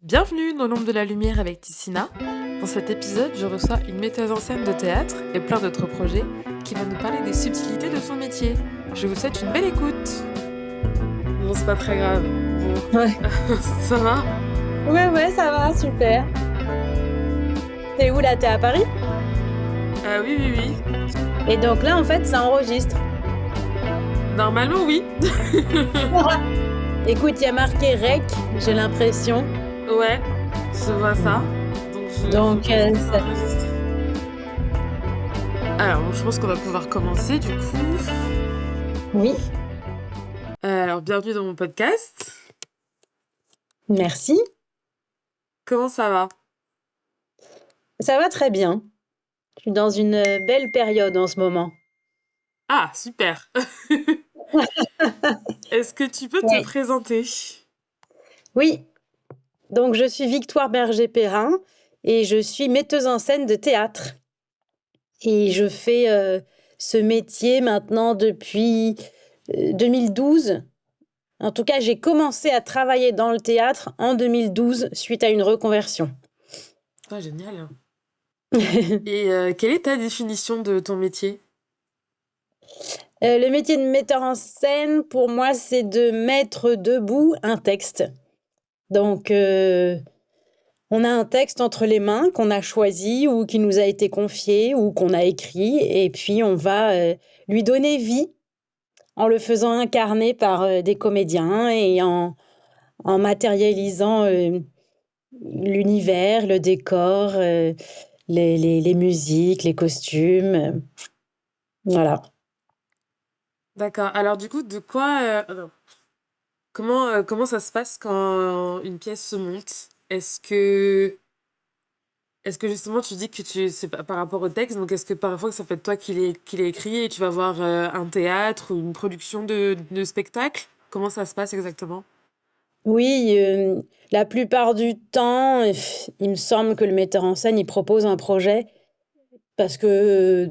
Bienvenue dans l'ombre de la lumière avec Tissina. Dans cet épisode, je reçois une metteuse en scène de théâtre et plein d'autres projets qui va nous parler des subtilités de son métier. Je vous souhaite une belle écoute. Bon, c'est pas très grave. Bon, Ouais. ça va? Ouais, ça va, super. T'es où là? T'es à Paris? Ah oui. Et donc là, en fait, ça enregistre. Normalement, oui. Écoute, il y a marqué REC, j'ai l'impression. Ouais, je vois ça. Donc, ça enregistre. Alors, je pense qu'on va pouvoir commencer du coup. Oui, Alors, bienvenue dans mon podcast. merci. Comment ça va? Ça va très bien. Je suis dans une belle période en ce moment. Ah, super. Est-ce que tu peux te Ouais. présenter? Oui, donc je suis Victoire Berger-Perrin et je suis metteuse en scène de théâtre. Et je fais ce métier maintenant depuis 2012. En tout cas, j'ai commencé à travailler dans le théâtre en 2012 suite à une reconversion. Ah, génial. Et quelle est ta définition de ton métier? Le métier de metteur en scène, pour moi, c'est de mettre debout un texte. Donc, on a un texte entre les mains qu'on a choisi ou qui nous a été confié ou qu'on a écrit, et puis on va lui donner vie en le faisant incarner par des comédiens et en matérialisant l'univers, le décor, les musiques, les costumes. Voilà. D'accord. Alors du coup, de quoi... non. Comment ça se passe quand une pièce se monte? Est-ce que justement tu dis que c'est par rapport au texte, donc est-ce que parfois ça peut être toi qui l'ai écrit et tu vas voir un théâtre ou une production de spectacle? Comment ça se passe exactement? Oui, la plupart du temps, il me semble que le metteur en scène, il propose un projet parce que,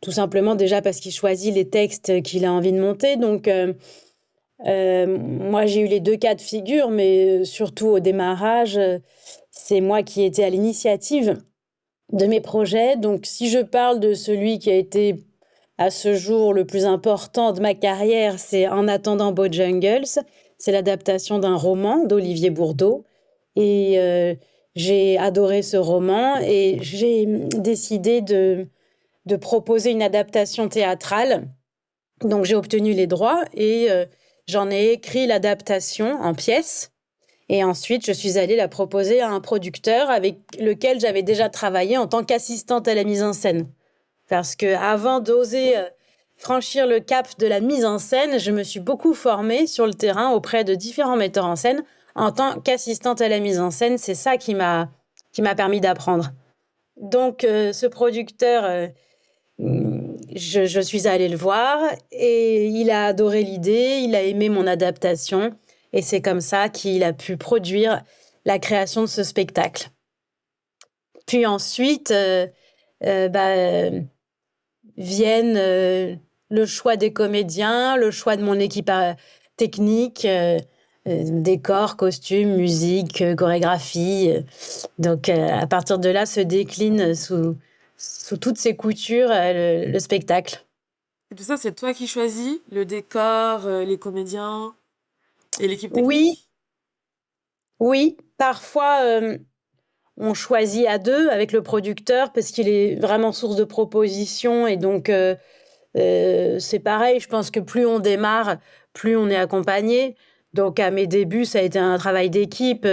tout simplement déjà parce qu'il choisit les textes qu'il a envie de monter. Donc, moi, j'ai eu les 2 cas de figure, mais surtout au démarrage, c'est moi qui étais à l'initiative de mes projets. Donc, si je parle de celui qui a été, à ce jour, le plus important de ma carrière, c'est En attendant Bojangles. C'est l'adaptation d'un roman d'Olivier Bourdeau et j'ai adoré ce roman et j'ai décidé de proposer une adaptation théâtrale. Donc, j'ai obtenu les droits et j'en ai écrit l'adaptation en pièces. Et ensuite, je suis allée la proposer à un producteur avec lequel j'avais déjà travaillé en tant qu'assistante à la mise en scène. Parce que avant d'oser franchir le cap de la mise en scène, je me suis beaucoup formée sur le terrain auprès de différents metteurs en scène en tant qu'assistante à la mise en scène. C'est ça qui m'a permis d'apprendre. Donc, ce producteur, je suis allée le voir et il a adoré l'idée, il a aimé mon adaptation et c'est comme ça qu'il a pu produire la création de ce spectacle. Puis ensuite, viennent le choix des comédiens, le choix de mon équipe technique, décor, costume, musique, chorégraphie. Donc, à partir de là, se décline sous toutes ses coutures le spectacle. Et tout ça, c'est toi qui choisis le décor, les comédiens et l'équipe Oui, technique? oui, parfois on choisit à deux avec le producteur parce qu'il est vraiment source de propositions et donc c'est pareil, je pense que plus on démarre, plus on est accompagné. Donc à mes débuts, ça a été un travail d'équipe.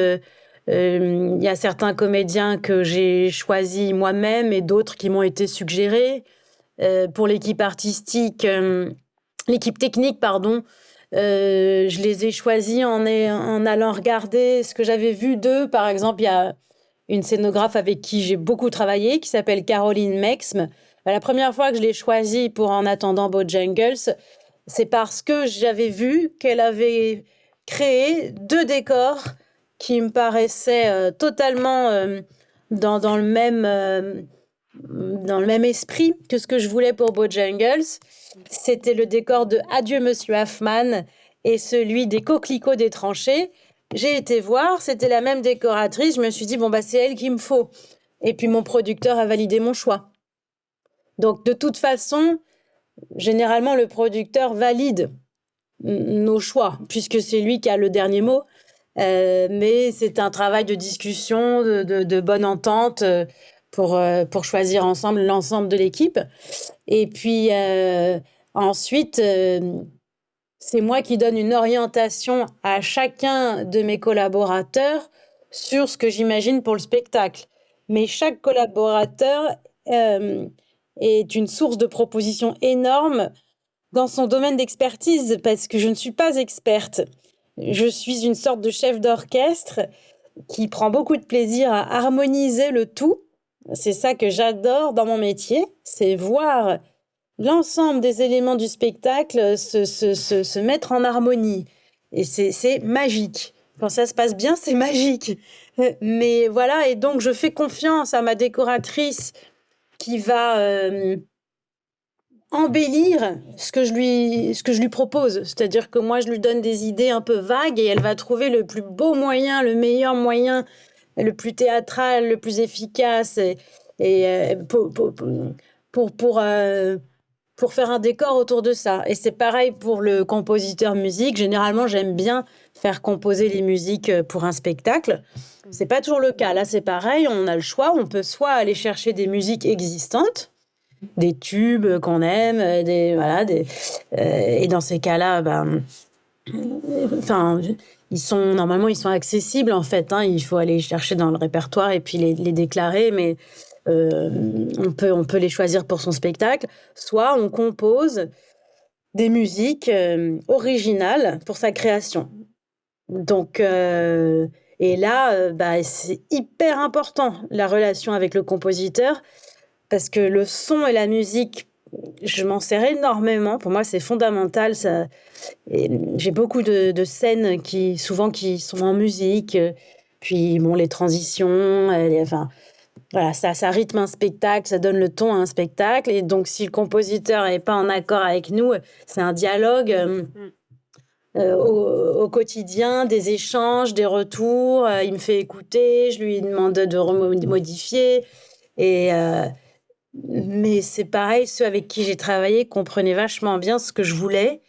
Il y a certains comédiens que j'ai choisis moi-même et d'autres qui m'ont été suggérés. Pour l'équipe artistique, l'équipe technique, pardon, je les ai choisis en allant regarder ce que j'avais vu d'eux. Par exemple, il y a une scénographe avec qui j'ai beaucoup travaillé, qui s'appelle Caroline Mexme. La première fois que je l'ai choisie pour En attendant Bojangles, c'est parce que j'avais vu qu'elle avait créé 2 décors qui me paraissaient totalement dans le même esprit que ce que je voulais pour Bojangles. C'était le décor de Adieu Monsieur Hoffman et celui des coquelicots des tranchées. j'ai été voir, c'était la même décoratrice. Je me suis dit, bon, bah, c'est elle qu'il me faut. Et puis, mon producteur a validé mon choix. Donc, de toute façon, généralement, le producteur valide nos choix, puisque c'est lui qui a le dernier mot. Mais c'est un travail de discussion, de bonne entente pour choisir ensemble l'ensemble de l'équipe. Et puis ensuite, c'est moi qui donne une orientation à chacun de mes collaborateurs sur ce que j'imagine pour le spectacle. Mais chaque collaborateur est une source de propositions énorme dans son domaine d'expertise, parce que je ne suis pas experte. Je suis une sorte de chef d'orchestre qui prend beaucoup de plaisir à harmoniser le tout. C'est ça que j'adore dans mon métier, c'est voir l'ensemble des éléments du spectacle se mettre en harmonie. Et c'est magique. Quand ça se passe bien, c'est magique. Mais voilà, et donc je fais confiance à ma décoratrice qui va embellir ce que je lui propose. C'est-à-dire que moi, je lui donne des idées un peu vagues et elle va trouver le plus beau moyen, le meilleur moyen, le plus théâtral, le plus efficace pour faire un décor autour de ça. Et c'est pareil pour le compositeur musique. Généralement, j'aime bien faire composer les musiques pour un spectacle. C'est pas toujours le cas. Là, c'est pareil, on a le choix. On peut soit aller chercher des musiques existantes, des tubes qu'on aime, et dans ces cas-là, ils sont accessibles en fait. Il faut aller les chercher dans le répertoire et puis les déclarer, mais on peut les choisir pour son spectacle. Soit on compose des musiques originales pour sa création. Donc, et là, c'est hyper important la relation avec le compositeur. Parce que le son et la musique, je m'en sers énormément. Pour moi, c'est fondamental. J'ai beaucoup de scènes qui sont en musique. Puis, bon, les transitions, voilà, ça rythme un spectacle, ça donne le ton à un spectacle. Et donc, si le compositeur n'est pas en accord avec nous, c'est un dialogue au quotidien, des échanges, des retours. Il me fait écouter, je lui demande de modifier. Mais c'est pareil, ceux avec qui j'ai travaillé comprenaient vachement bien ce que je voulais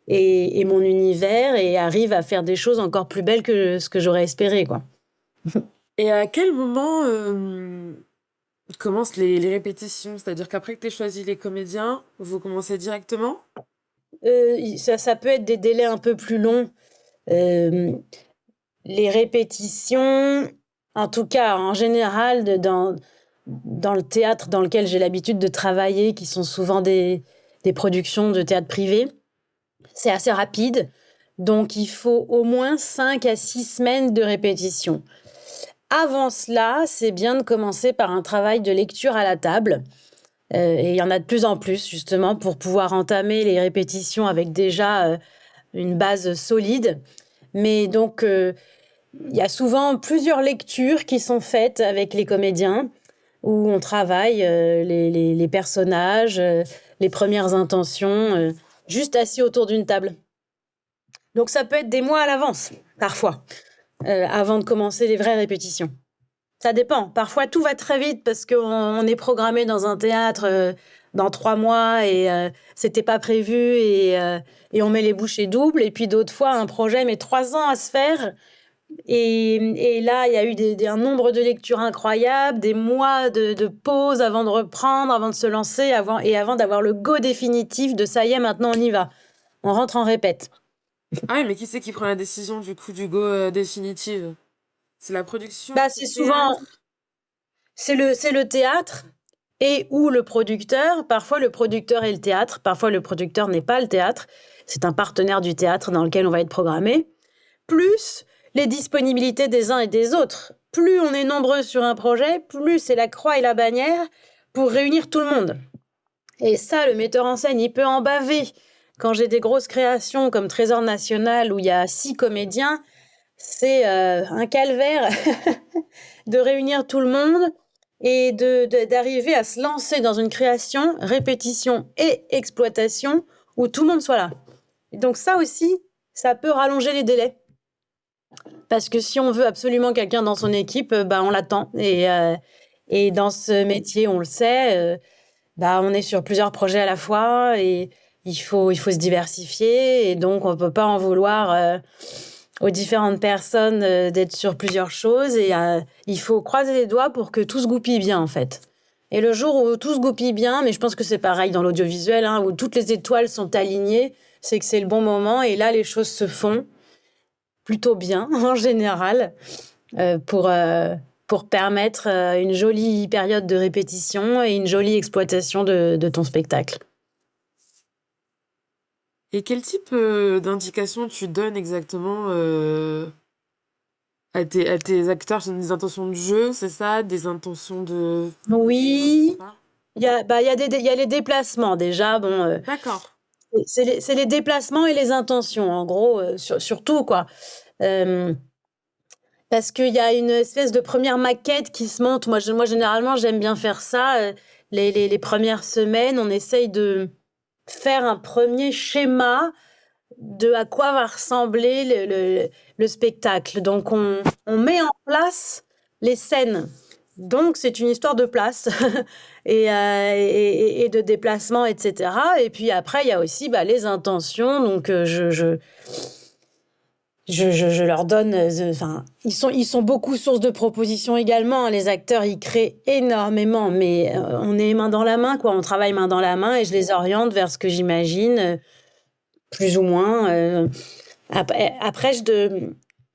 et mon univers et arrivent à faire des choses encore plus belles que ce que j'aurais espéré, quoi. Et à quel moment commencent les répétitions? C'est-à-dire qu'après que tu aies choisi les comédiens, vous commencez directement? Ça peut être des délais un peu plus longs. Les répétitions, en tout cas, en général, dans le théâtre dans lequel j'ai l'habitude de travailler, qui sont souvent des productions de théâtre privé, c'est assez rapide. Donc, il faut au moins 5 à 6 semaines de répétition. Avant cela, c'est bien de commencer par un travail de lecture à la table. Et il y en a de plus en plus, justement, pour pouvoir entamer les répétitions avec déjà une base solide. Mais donc, il y a souvent plusieurs lectures qui sont faites avec les comédiens, où on travaille les personnages, les premières intentions, juste assis autour d'une table. Donc ça peut être des mois à l'avance, parfois, avant de commencer les vraies répétitions. Ça dépend. Parfois, tout va très vite parce qu'on est programmé dans un théâtre dans 3 mois et c'était pas prévu et on met les bouchées doubles. Et puis d'autres fois, un projet met 3 ans à se faire. Et là, il y a eu un nombre de lectures incroyables, des mois de pause avant de reprendre, avant de se lancer, avant d'avoir le go définitif de ça y est, maintenant on y va. On rentre en répète. Ah oui, mais qui c'est qui prend la décision du coup du go définitive? C'est la production? C'est souvent... C'est le théâtre et ou le producteur. Parfois, le producteur est le théâtre. Parfois, le producteur n'est pas le théâtre. C'est un partenaire du théâtre dans lequel on va être programmé. Plus les disponibilités des uns et des autres. Plus on est nombreux sur un projet, plus c'est la croix et la bannière pour réunir tout le monde. Et ça, le metteur en scène, il peut en baver. Quand j'ai des grosses créations comme Trésor National où il y a 6 comédiens, c'est un calvaire de réunir tout le monde et d'arriver à se lancer dans une création, répétition et exploitation où tout le monde soit là. Et donc ça aussi, ça peut rallonger les délais. Parce que si on veut absolument quelqu'un dans son équipe, bah, on l'attend et dans ce métier, on le sait, bah, on est sur plusieurs projets à la fois et il faut se diversifier et donc on peut pas en vouloir, aux différentes personnes, d'être sur plusieurs choses et il faut croiser les doigts pour que tout se goupille bien, en fait. Et le jour où tout se goupille bien, mais je pense que c'est pareil dans l'audiovisuel, hein, où toutes les étoiles sont alignées, c'est que c'est le bon moment et là, les choses se font plutôt bien en général, heu, pour, heu, pour permettre, une jolie période de répétition et une jolie exploitation de ton spectacle. Et quel type, d'indications tu donnes exactement, à tes acteurs? C'est des intentions de jeu, c'est ça? Des intentions de je sais Oui, pas. il y a les déplacements déjà, bon, D'accord. c'est les déplacements et les intentions en gros, surtout quoi. Hem, Parce qu'il y a une espèce de première maquette qui se monte. Moi généralement j'aime bien faire ça, les 1res semaines, on essaye de faire un premier schéma de à quoi va ressembler le spectacle. Donc on met en place les scènes. Donc c'est une histoire de place et de déplacement et cetera et puis après il y a aussi, bah, les intentions donc je leur donne, enfin, ils sont beaucoup source de propositions également, hein. Les acteurs, ils créent énormément, mais on est main dans la main, quoi. On travaille main dans la main et je les oriente vers ce que j'imagine, plus ou moins, après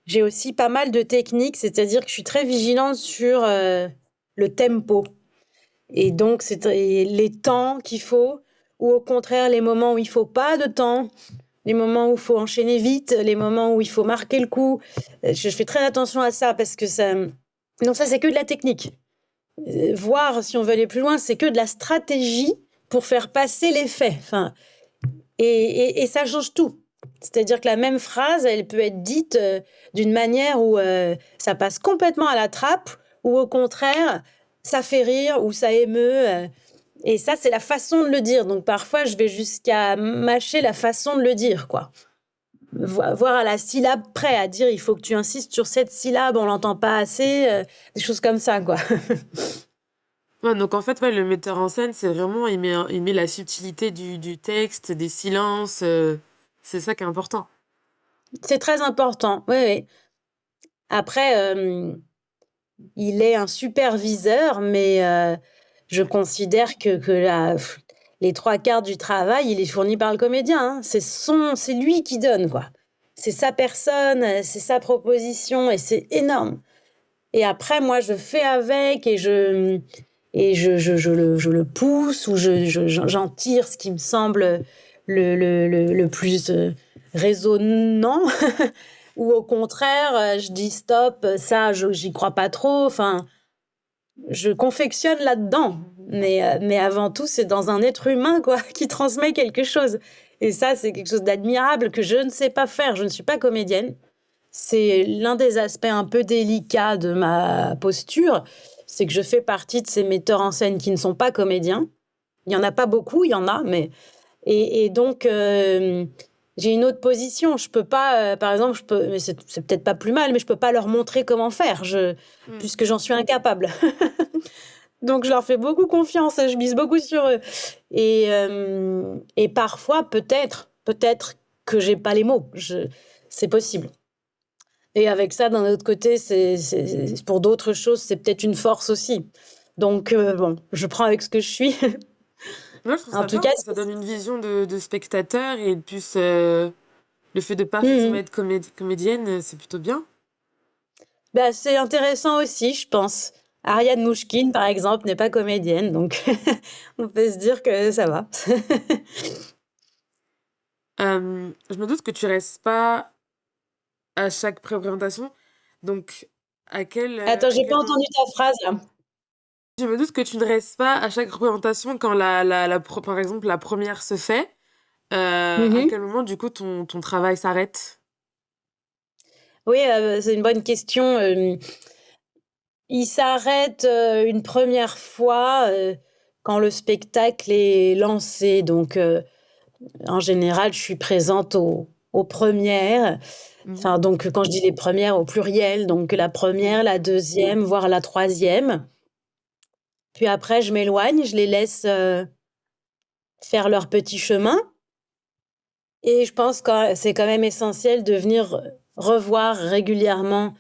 j'ai aussi pas mal de techniques, c'est-à-dire que je suis très vigilante sur, le tempo et donc c'est les temps qu'il faut ou au contraire les moments où il faut pas de temps, les moments où il faut enchaîner vite, les moments où il faut marquer le coup. Je fais très attention à ça parce que ça donc ça, c'est que de la technique. Voir si on veut aller plus loin, c'est que de la stratégie pour faire passer les faits. Enfin, et ça change tout. C'est-à-dire que la même phrase, elle peut être dite, d'une manière où, ça passe complètement à la trappe ou au contraire, ça fait rire ou ça émeut, et ça, c'est la façon de le dire. Donc parfois, je vais jusqu'à mâcher la façon de le dire, quoi. Voir à la syllabe près, à dire: «Il faut que tu insistes sur cette syllabe, on l'entend pas assez», des choses comme ça, quoi. Ouais, donc en fait, ouais, le metteur en scène, c'est vraiment il met la subtilité du texte, des silences, c'est ça qui est important. C'est très important, oui, oui. Après, il est un superviseur, mais je considère que les 3/4 du travail, il est fourni par le comédien, hein. C'est lui qui donne, quoi. C'est sa personne, c'est sa proposition et c'est énorme. Et après, moi, je fais avec et je le pousse ou j'en tire ce qui me semble le plus, résonnant ou au contraire, je dis: «Stop, ça, j'y crois pas trop». Enfin, je confectionne là-dedans, mais avant tout, c'est dans un être humain, quoi, qui transmet quelque chose et ça, c'est quelque chose d'admirable que je ne sais pas faire. Je ne suis pas comédienne. C'est l'un des aspects un peu délicats de ma posture, c'est que je fais partie de ces metteurs en scène qui ne sont pas comédiens. Il y en a pas beaucoup, il y en a, mais et donc j'ai une autre position. Je peux pas, par exemple, je peux mais c'est peut-être pas plus mal, mais je peux pas leur montrer comment faire, Mmh. puisque j'en suis incapable. Donc je leur fais beaucoup confiance, je mise beaucoup sur eux et parfois peut-être que j'ai pas les mots, c'est possible. Et avec ça, d'un autre côté, c'est pour d'autres choses, c'est peut-être une force aussi. Donc bon, je prends avec ce que je suis. Moi, je trouve En ça tout bien cas, parce que ça donne une vision de spectateur et plus, le fait de pas mmh forcément mh. être comédienne, c'est plutôt bien. Bah, c'est intéressant aussi, je pense. Ariane Mouchkine, par exemple, n'est pas comédienne, donc on peut se dire que ça va. Je me doute que tu restes pas à chaque pré-représentation, donc Attends, à j'ai pas quel moment entendu ta phrase là. je me doute que tu ne restes pas à chaque représentation quand par exemple, la première se fait, à Mmh. quel moment, du coup, ton travail s'arrête? Oui, c'est une bonne question, il s'arrête, une première fois, quand le spectacle est lancé, donc en général, je suis présente aux premières. Mhm. Enfin, donc, quand je dis les premières au pluriel, donc la Oui. première, la deuxième, voire la troisième. Puis après, je m'éloigne, je les laisse faire leur petit chemin. Et je pense que c'est quand même essentiel de venir revoir régulièrement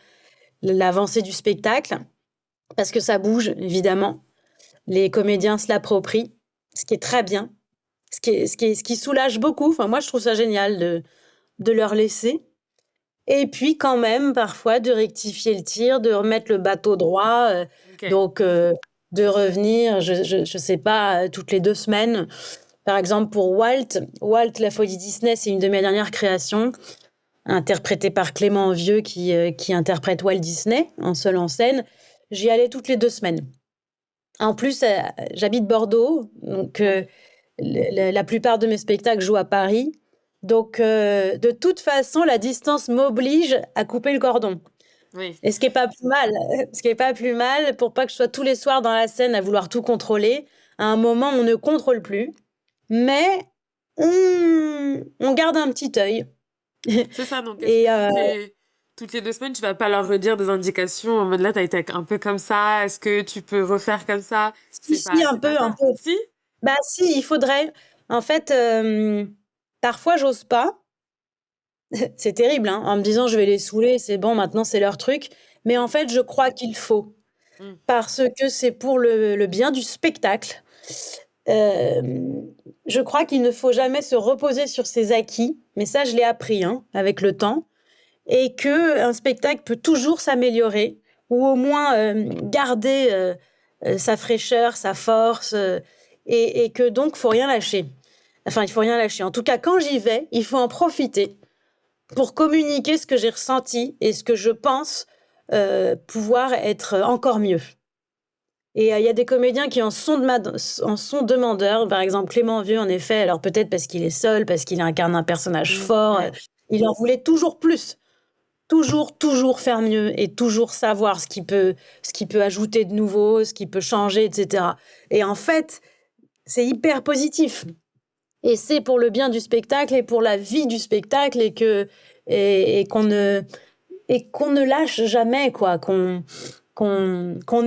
l'avancée du spectacle, parce que ça bouge, évidemment. Les comédiens se l'approprient, ce qui est très bien, ce qui soulage beaucoup. Enfin, moi, je trouve ça génial de leur laisser. Et puis, quand même, parfois, de rectifier le tir, de remettre le bateau droit. Ok. Donc, de revenir, je sais pas, toutes les 2 semaines. Par exemple, pour Walt, la folie Disney, c'est une de mes dernières créations, interprétée par Clément Vieux, qui interprète Walt Disney en seul en scène. J'y allais toutes les 2 semaines. En plus, j'habite Bordeaux, donc Oui. la plupart de mes spectacles jouent à Paris. Donc, de toute façon, la distance m'oblige à couper le cordon. Oui. Et ce qui est pas plus mal, ce qui est pas plus mal pour pas que je sois tous les soirs dans la scène à vouloir tout contrôler. À un moment, on ne contrôle plus, mais on garde un petit œil. C'est ça, donc est-ce Et que toutes les 2 semaines, tu vas pas leur redire des indications en mode là, t'as été un peu comme ça, est-ce que tu peux refaire comme ça? si, si, C'est pas un ça. peu. Si? Bah si, il faudrait. En fait, parfois, j'ose pas. C'est terrible, hein, en me disant: «Je vais les saouler, c'est bon, maintenant c'est leur truc». Mais en fait, je crois qu'il faut, Mm. parce que c'est pour le bien du spectacle. Hem, je crois qu'il ne faut jamais se reposer sur ses acquis, mais ça, je l'ai appris, hein, avec le temps, et qu'un spectacle peut toujours s'améliorer ou au moins, garder, sa fraîcheur, sa force, et que donc faut rien lâcher. Enfin, il faut rien lâcher. En tout cas, quand j'y vais, il faut en profiter pour communiquer ce que j'ai ressenti et ce que je pense, pouvoir être encore mieux. Et il y a des comédiens qui en sont demandeurs. Par exemple, Clément Vieux, en effet, alors peut-être parce qu'il est seul, parce qu'il incarne un personnage fort, Ouais. il en voulait toujours plus. Toujours, toujours faire mieux et toujours savoir ce qu'il peut ajouter de nouveau, ce qu'il peut changer, et cetera. Et en fait, c'est hyper positif. Et c'est pour le bien du spectacle et pour la vie du spectacle, et qu'on ne lâche jamais, quoi, qu'on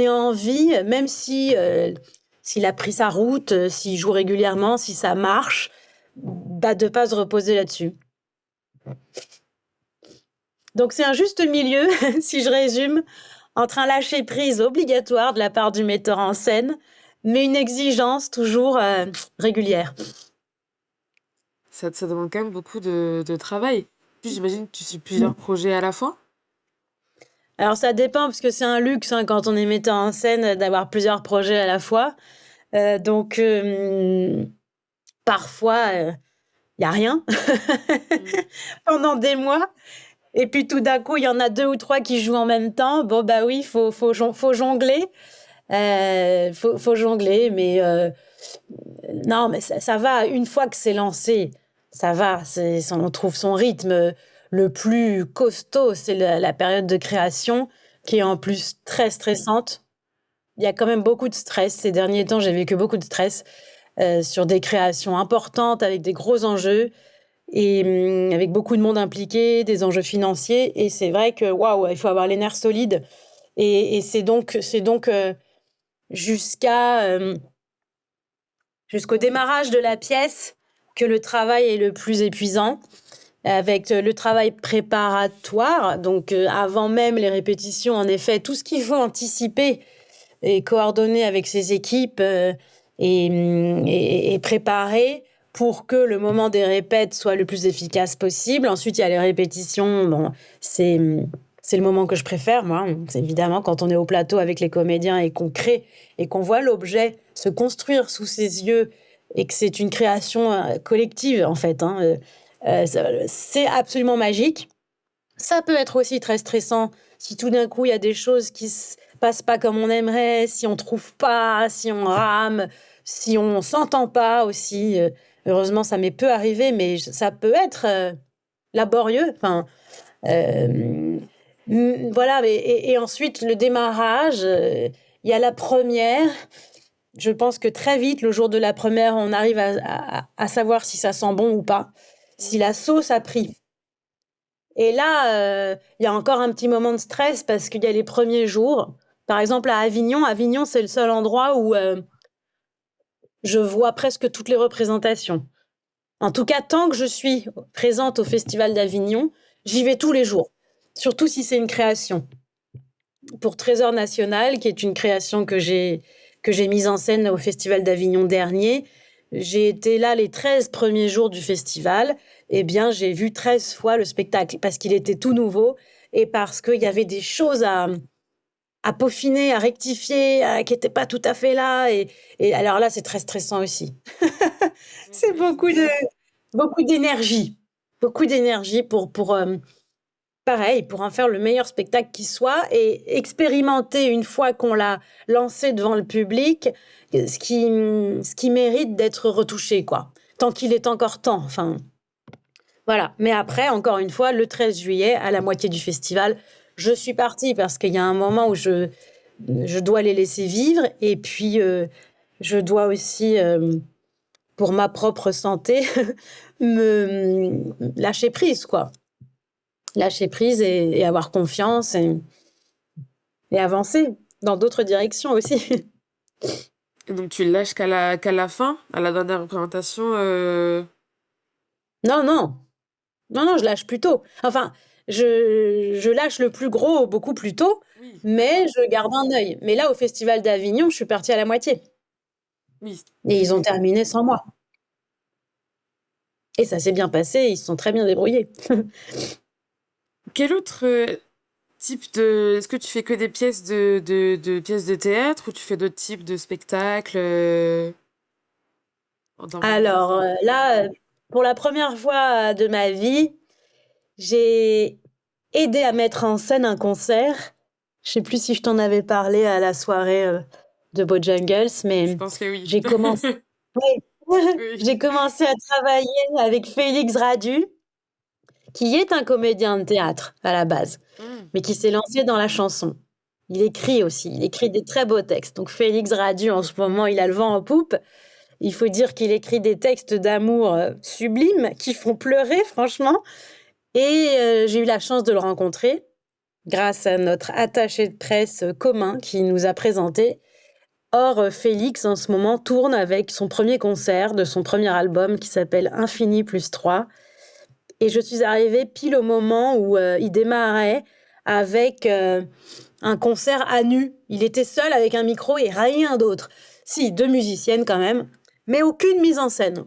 ait envie, même si s'il a pris sa route, s'il joue régulièrement, si ça marche, bah, de pas se reposer là-dessus. Donc c'est un juste milieu, si je résume, entre un lâcher prise obligatoire de la part du metteur en scène, mais une exigence toujours régulière. Ça demande quand même beaucoup de travail. Puis j'imagine que tu suis plusieurs projets à la fois. Alors ça dépend, parce que c'est un luxe, hein, quand on est metteur en scène, d'avoir plusieurs projets à la fois. Donc parfois, il y a rien Mm. pendant des mois. Et puis tout d'un coup, il y en a 2 ou 3 qui jouent en même temps. Bon, bah oui, faut jongler. Faut jongler, mais non, mais ça va. Une fois que c'est lancé, ça va. On trouve son rythme. Le plus costaud, c'est la période de création, qui est en plus très stressante. Il y a quand même beaucoup de stress. Ces derniers temps, j'ai vécu beaucoup de stress sur des créations importantes avec des gros enjeux et avec beaucoup de monde impliqué, des enjeux financiers. Et c'est vrai que waouh, il faut avoir les nerfs solides. Et c'est donc jusqu'à jusqu'au démarrage de la pièce que le travail est le plus épuisant, avec le travail préparatoire, donc avant même les répétitions, en effet, tout ce qu'il faut anticiper et coordonner avec ses équipes, et préparer pour que le moment des répètes soit le plus efficace possible. Ensuite, il y a les répétitions. Bon, c'est, c'est le moment que je préfère, moi. C'est évidemment quand on est au plateau avec les comédiens et qu'on crée et qu'on voit l'objet se construire sous ses yeux et que c'est une création collective, en fait, hein. C'est absolument magique. Ça peut être aussi très stressant si tout d'un coup il y a des choses qui se passent pas comme on aimerait, si on trouve pas, si on rame, si on s'entend pas aussi. Heureusement, ça m'est peu arrivé, mais ça peut être laborieux. Enfin, euh, voilà. Et ensuite, le démarrage, il y a la première. Je pense que très vite, le jour de la première, on arrive à savoir si ça sent bon ou pas, si la sauce a pris. Et là, il y a encore un petit moment de stress parce qu'il y a les premiers jours. Par exemple, à Avignon. Avignon, c'est le seul endroit où je vois presque toutes les représentations. En tout cas, tant que je suis présente au Festival d'Avignon, j'y vais tous les jours. Surtout si c'est une création. Pour Trésor National, qui est une création que j'ai mise en scène au Festival d'Avignon dernier, j'ai été là les 13 premiers jours du festival. Eh bien, j'ai vu 13 fois le spectacle parce qu'il était tout nouveau et parce qu'il y avait des choses à peaufiner, à rectifier, qui n'étaient pas tout à fait là. Et alors là, c'est très stressant aussi. C'est beaucoup d'énergie. Beaucoup d'énergie pour pareil, pour en faire le meilleur spectacle qui soit et expérimenter une fois qu'on l'a lancé devant le public, ce qui mérite d'être retouché, quoi. Tant qu'il est encore temps. Enfin, voilà. Mais après, encore une fois, le 13 juillet, à la moitié du festival, je suis partie parce qu'il y a un moment où je dois les laisser vivre et puis je dois aussi, pour ma propre santé, me lâcher prise, quoi. Lâcher prise et avoir confiance et avancer dans d'autres directions aussi. Et donc tu le lâches qu'à la fin, à la dernière représentation Non, non. Non, non, je lâche plus tôt. Enfin, je lâche le plus gros beaucoup plus tôt, Oui, mais je garde un œil. Mais là, au Festival d'Avignon, je suis partie à la moitié. oui. Et ils ont terminé sans moi. Et ça s'est bien passé, ils se sont très bien débrouillés. Quel autre type de... Est-ce que tu fais que des pièces de pièces de théâtre ou tu fais d'autres types de spectacles Alors là, pour la première fois de ma vie, j'ai aidé à mettre en scène un concert. Je sais plus si je t'en avais parlé à la soirée de Bojangles, Je mais pense que oui. j'ai commencé, oui. Oui. J'ai commencé à travailler avec Félix Radu, qui est un comédien de théâtre à la base, Mm. mais qui s'est lancé dans la chanson. Il écrit aussi, il écrit des très beaux textes. Donc Félix Radu, en ce moment, il a le vent en poupe. Il faut dire qu'il écrit des textes d'amour sublimes qui font pleurer, franchement. Et j'ai eu la chance de le rencontrer grâce à notre attaché de presse commun qui nous a présenté. Or, Félix, en ce moment, tourne avec son premier concert de son premier album qui s'appelle Infini plus 3. Et je suis arrivée pile au moment où il démarrait avec un concert à nu. Il était seul avec un micro et rien d'autre. Si, 2 musiciennes quand même, mais aucune mise en scène.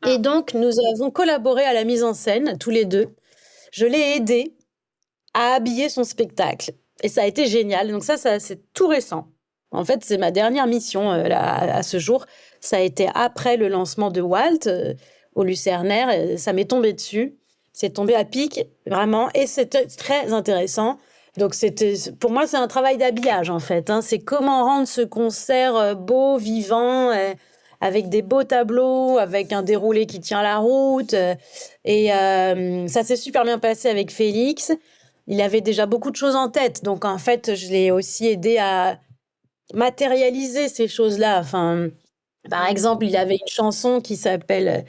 Et donc, nous avons collaboré à la mise en scène, tous les deux. Je l'ai aidé à habiller son spectacle. Et ça a été génial. Donc ça c'est tout récent. En fait, c'est ma dernière mission à ce jour. Ça a été après le lancement de Walt au Lucernaire. Ça m'est tombé dessus. C'est tombé à pic, vraiment. Et c'était très intéressant. Donc, pour moi, c'est un travail d'habillage, en fait. C'est comment rendre ce concert beau, vivant, avec des beaux tableaux, avec un déroulé qui tient la route. Et ça s'est super bien passé avec Félix. Il avait déjà beaucoup de choses en tête. Donc, en fait, je l'ai aussi aidé à matérialiser ces choses-là. Enfin, par exemple, il avait une chanson qui s'appelle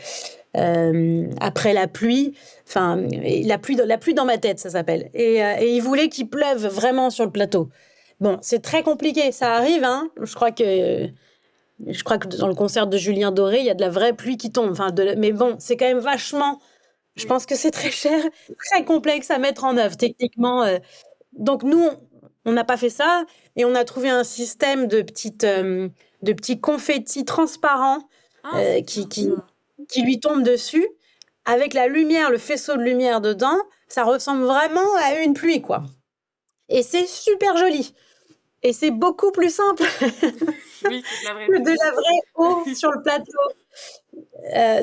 Après la pluie. Enfin, la pluie dans ma tête, ça s'appelle. Et il voulait qu'il pleuve vraiment sur le plateau. Bon, c'est très compliqué. Ça arrive, hein. Je crois que dans le concert de Julien Doré, il y a de la vraie pluie qui tombe. Enfin, mais bon, c'est quand même vachement... Je pense que c'est très cher, très complexe à mettre en œuvre techniquement. Donc nous, on n'a pas fait ça et on a trouvé un système de petits confettis transparents qui lui tombent dessus avec la lumière, le faisceau de lumière dedans. Ça ressemble vraiment à une pluie, quoi. Et c'est super joli. Et c'est beaucoup plus simple Oui, que de la vraie eau sur le plateau.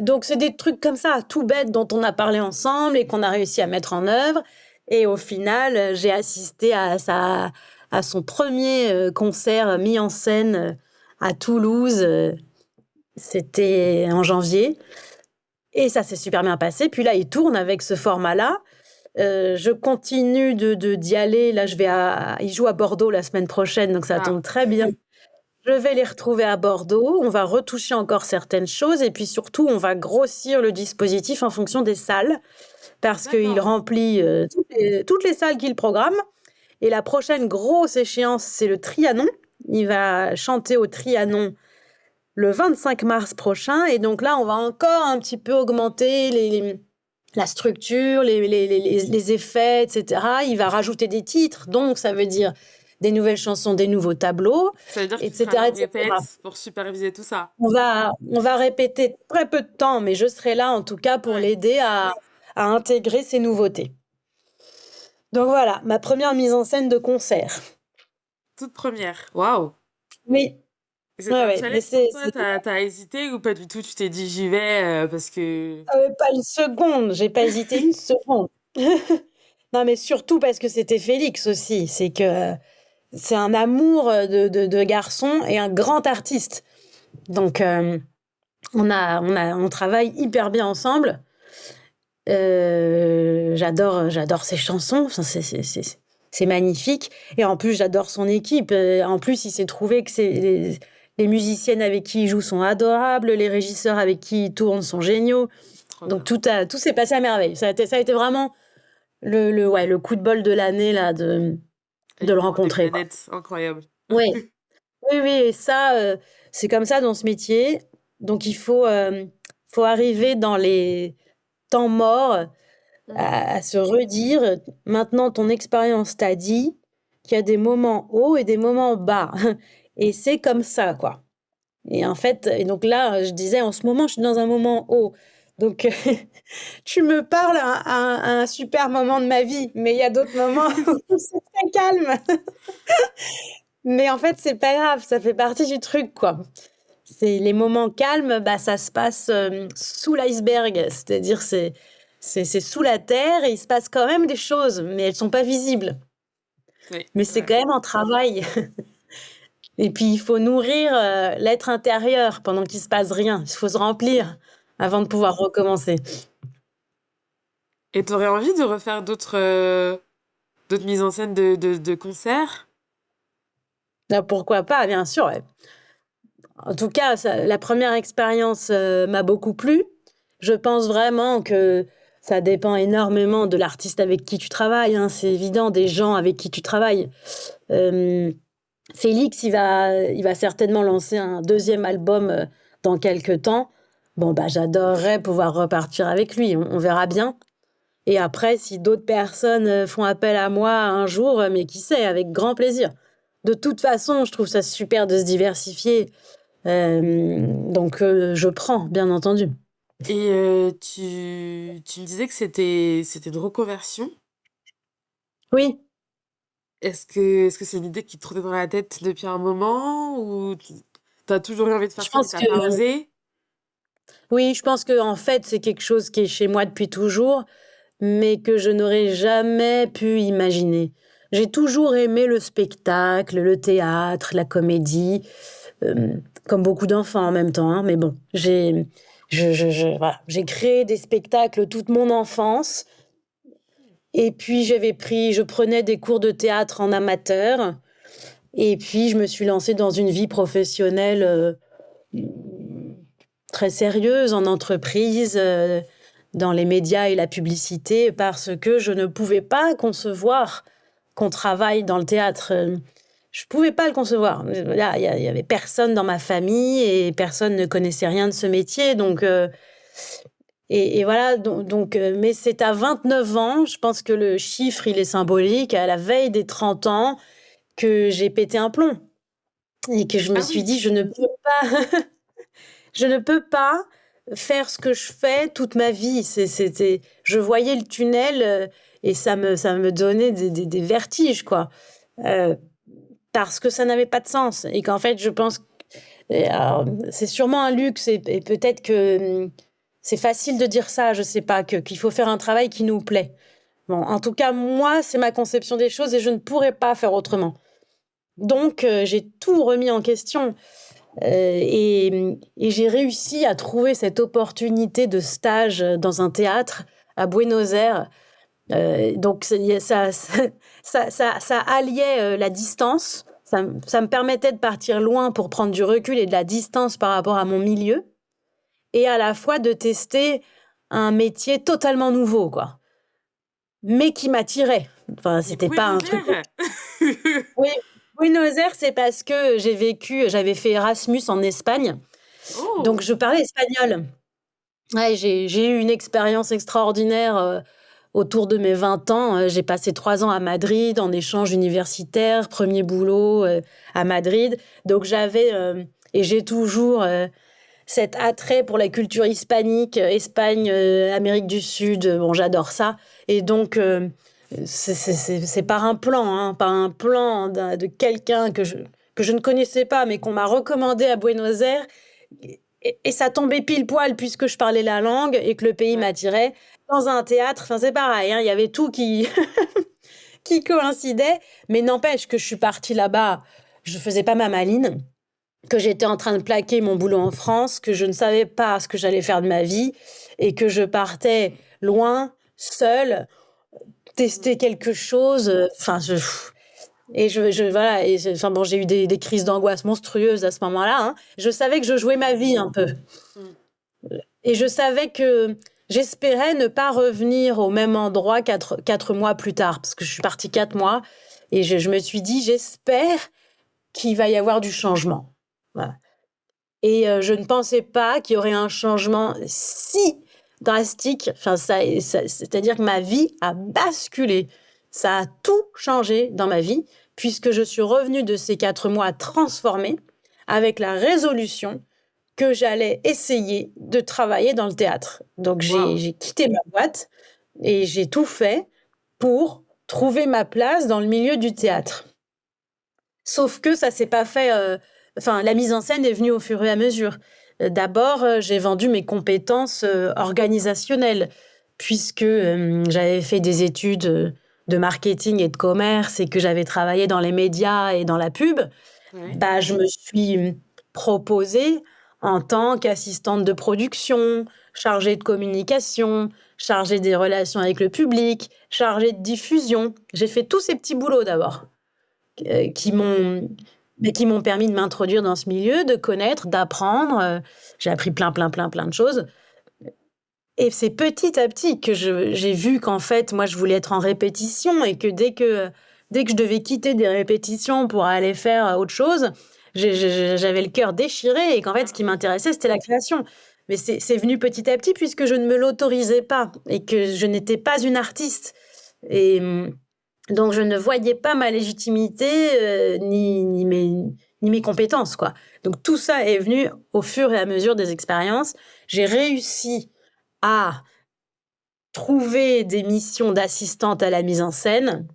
Donc, c'est des trucs comme ça, tout bêtes, dont on a parlé ensemble et qu'on a réussi à mettre en œuvre. Et au final, j'ai assisté à son premier concert mis en scène à Toulouse. C'était en janvier. Et ça s'est super bien passé. Puis là, il tourne avec ce format-là. Je continue d'y aller. Là, il joue à Bordeaux la semaine prochaine, donc ça tombe très bien. Je vais les retrouver à Bordeaux, on va retoucher encore certaines choses et puis surtout, on va grossir le dispositif en fonction des salles parce qu'il D'accord. remplit, toutes les salles qu'il programme et la prochaine grosse échéance, c'est le Trianon. Il va chanter au Trianon le 25 mars prochain et donc là, on va encore un petit peu augmenter la structure, les effets, et cetera. Il va rajouter des titres, donc ça veut dire des nouvelles chansons, des nouveaux tableaux, Ça veut dire que et tu seras là cetera, en et cetera. répète pour superviser tout ça. On va répéter très peu de temps, mais je serai là en tout cas pour Ouais, l'aider à intégrer ces nouveautés. Donc voilà, ma première mise en scène de concert. toute première. Waouh! Oui, Et ouais, c'était un ouais, mais challenge pour toi? T'as hésité ou pas du tout? Tu t'es dit: «J'y vais, parce que» pas une seconde, j'ai pas hésité une seconde. Non, mais surtout parce que c'était Félix aussi, c'est que c'est un amour, de garçon et un grand artiste. Donc on travaille hyper bien ensemble. J'adore ses chansons, enfin c'est magnifique et en plus j'adore son équipe, en plus il s'est trouvé que c'est les musiciennes avec qui il joue sont adorables, les régisseurs avec qui il tourne sont géniaux, trop donc bien. tout s'est passé à merveille. Ça a été vraiment le coup de bol de l'année là de le Alignement des rencontrer, quoi. planètes, incroyable. Oui, oui, oui et ça, c'est comme ça dans ce métier, donc il faut arriver dans les temps morts Mmh. à se redire, maintenant ton expérience t'a dit qu'il y a des moments hauts et des moments bas et c'est comme ça, quoi. Et en fait et donc là, je disais: «En ce moment, je suis dans un moment haut». Donc tu me parles à un super moment de ma vie, mais il y a d'autres moments où c'est très calme. Mais en fait, c'est pas grave, ça fait partie du truc, quoi. C'est les moments calmes, bah, ça se passe, sous l'iceberg, c'est-à-dire c'est sous la terre et il se passe quand même des choses, mais elles sont pas visibles. Oui, Mais c'est c'est vrai. quand même un travail et puis il faut nourrir, l'être intérieur pendant qu'il se passe rien. Il faut se remplir avant de pouvoir recommencer. Et tu aurais envie de refaire d'autres mises en scène de concerts? Bah, pourquoi pas? Bien sûr, ouais. En tout cas, ça la première expérience, m'a beaucoup plu. Je pense vraiment que ça dépend énormément de l'artiste avec qui tu travailles, hein, c'est évident, des gens avec qui tu travailles. Hem, Félix, il va certainement lancer un deuxième album, dans quelque temps. Bon, bah, j'adorerais pouvoir repartir avec lui, on verra bien et après si d'autres personnes, font appel à moi un jour, mais qui sait? Avec grand plaisir. De toute façon, je trouve ça super de se diversifier. Donc je prends, bien entendu. Et tu me disais que c'était une reconversion. Oui, Est-ce que c'est une idée qui te trottait dans la tête depuis un moment ou tu as toujours eu envie de faire je ça mais pense tu que pas osé? oui, je pense qu'en fait, c'est quelque chose qui est chez moi depuis toujours, mais que je n'aurais jamais pu imaginer. J'ai toujours aimé le spectacle, le théâtre, la comédie, comme beaucoup d'enfants en même temps, hein, mais bon, voilà, j'ai créé des spectacles toute mon enfance et puis je prenais des cours de théâtre en amateur. Et puis, je me suis lancée dans une vie professionnelle, très sérieuse en entreprise, dans les médias et la publicité parce que je ne pouvais pas concevoir qu'on travaille dans le théâtre, je pouvais pas le concevoir. Là, il y avait personne dans ma famille et personne ne connaissait rien de ce métier donc et voilà donc mais c'est à 29 ans, je pense que le chiffre, il est symbolique, à la veille des 30 ans, que j'ai pété un plomb. Et que je me Ah suis oui! dit: Je ne peux pas faire ce que je fais toute ma vie». Je voyais le tunnel, et ça me donnait des vertiges, quoi, heu, parce que ça n'avait pas de sens et qu'en fait, je pense et alors, c'est sûrement un luxe et peut-être que, c'est facile de dire ça, je sais pas, qu'il faut faire un travail qui nous plaît. Bon, en tout cas, moi, c'est ma conception des choses et je ne pourrais pas faire autrement. Donc j'ai tout remis en question. Et j'ai réussi à trouver cette opportunité de stage, dans un théâtre à Buenos Aires. Donc c'est ça alliait, la distance, Ça me permettait de partir loin pour prendre du recul et de la distance par rapport à mon milieu et à la fois de tester un métier totalement nouveau, quoi. Mais qui m'attirait. Enfin, Mais c'était pas un Buenos truc. Aires. Oui, Buenos Aires, c'est parce que j'avais fait Erasmus en Espagne, donc Oh, je parlais espagnol. Ouais, j'ai eu une expérience extraordinaire autour de mes 20 ans. J'ai passé 3 ans à Madrid en échange universitaire, premier boulot à Madrid. Donc et j'ai toujours cet attrait pour la culture hispanique, Espagne, Amérique du Sud. Bon, j'adore ça. Et donc, c'est par un plan, hein, par un plan de quelqu'un que je ne connaissais pas, mais qu'on m'a recommandé à Buenos Aires. Et ça tombait pile poil puisque je parlais la langue et que le pays ouais. m'attirait. Dans un théâtre, enfin, c'est pareil, hein, il y avait tout qui coïncidait. Mais n'empêche que je suis partie là-bas, je faisais pas ma maline, que j'étais en train de plaquer mon boulot en France, que je ne savais pas ce que j'allais faire de ma vie et que je partais loin, seule, tester quelque chose. Enfin, voilà. Enfin bon, j'ai eu des crises d'angoisse monstrueuses à ce moment-là, hein. Je savais que je jouais ma vie un peu. Mm. Et je savais que j'espérais ne pas revenir au même endroit 4 mois plus tard, parce que je suis partie 4 mois. Et je me suis dit, j'espère qu'il va y avoir du changement. Voilà. Et je ne pensais pas qu'il y aurait un changement si drastique. Enfin, c'est-à-dire que ma vie a basculé. Ça a tout changé dans ma vie, puisque je suis revenue de ces 4 mois transformée, avec la résolution que j'allais essayer de travailler dans le théâtre. Donc Waouh. j'ai quitté ma boîte et j'ai tout fait pour trouver ma place dans le milieu du théâtre. Sauf que ça s'est pas fait. Enfin, la mise en scène est venue au fur et à mesure. D'abord, j'ai vendu mes compétences organisationnelles, puisque j'avais fait des études de marketing et de commerce et que j'avais travaillé dans les médias et dans la pub. Ouais. Bah, je me suis proposée en tant qu'assistante de production, chargée de communication, chargée des relations avec le public, chargée de diffusion. J'ai fait tous ces petits boulots d'abord qui m'ont mais qui m'ont permis de m'introduire dans ce milieu, de connaître, d'apprendre. J'ai appris plein de choses. Et c'est petit à petit que j'ai vu qu'en fait, moi, je voulais être en répétition et que dès que je devais quitter des répétitions pour aller faire autre chose, j'avais le cœur déchiré et qu'en fait, ce qui m'intéressait, c'était la création. Mais c'est venu petit à petit puisque je ne me l'autorisais pas et que je n'étais pas une artiste. Et donc, je ne voyais pas ma légitimité ni mes compétences, quoi. Donc, tout ça est venu au fur et à mesure des expériences. J'ai réussi à trouver des missions d'assistante à la mise en scène.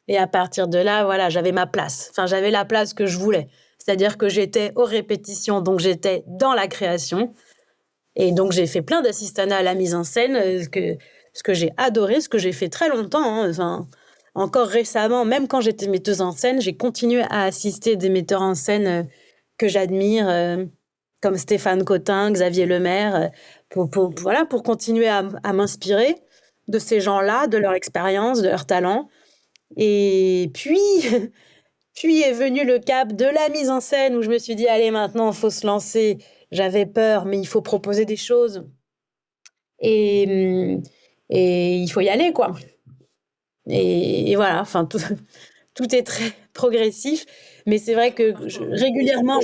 Et à partir de là, voilà, j'avais ma place. Enfin, j'avais la place que je voulais. C'est-à-dire que j'étais aux répétitions, donc j'étais dans la création. Et donc, j'ai fait plein d'assistanats à la mise en scène, ce que j'ai adoré, ce que j'ai fait très longtemps, hein. Enfin, encore récemment, même quand j'étais metteuse en scène, j'ai continué à assister des metteurs en scène que j'admire, comme Stéphane Cotin, Xavier Lemaire, voilà, pour continuer à m'inspirer de ces gens-là, de leur expérience, de leur talent. Et puis, puis est venu le cap de la mise en scène où je me suis dit, allez, maintenant, il faut se lancer. J'avais peur, mais il faut proposer des choses. Et, et il faut y aller, quoi. Et voilà, enfin, tout est très progressif. Mais c'est vrai que Parcours. régulièrement,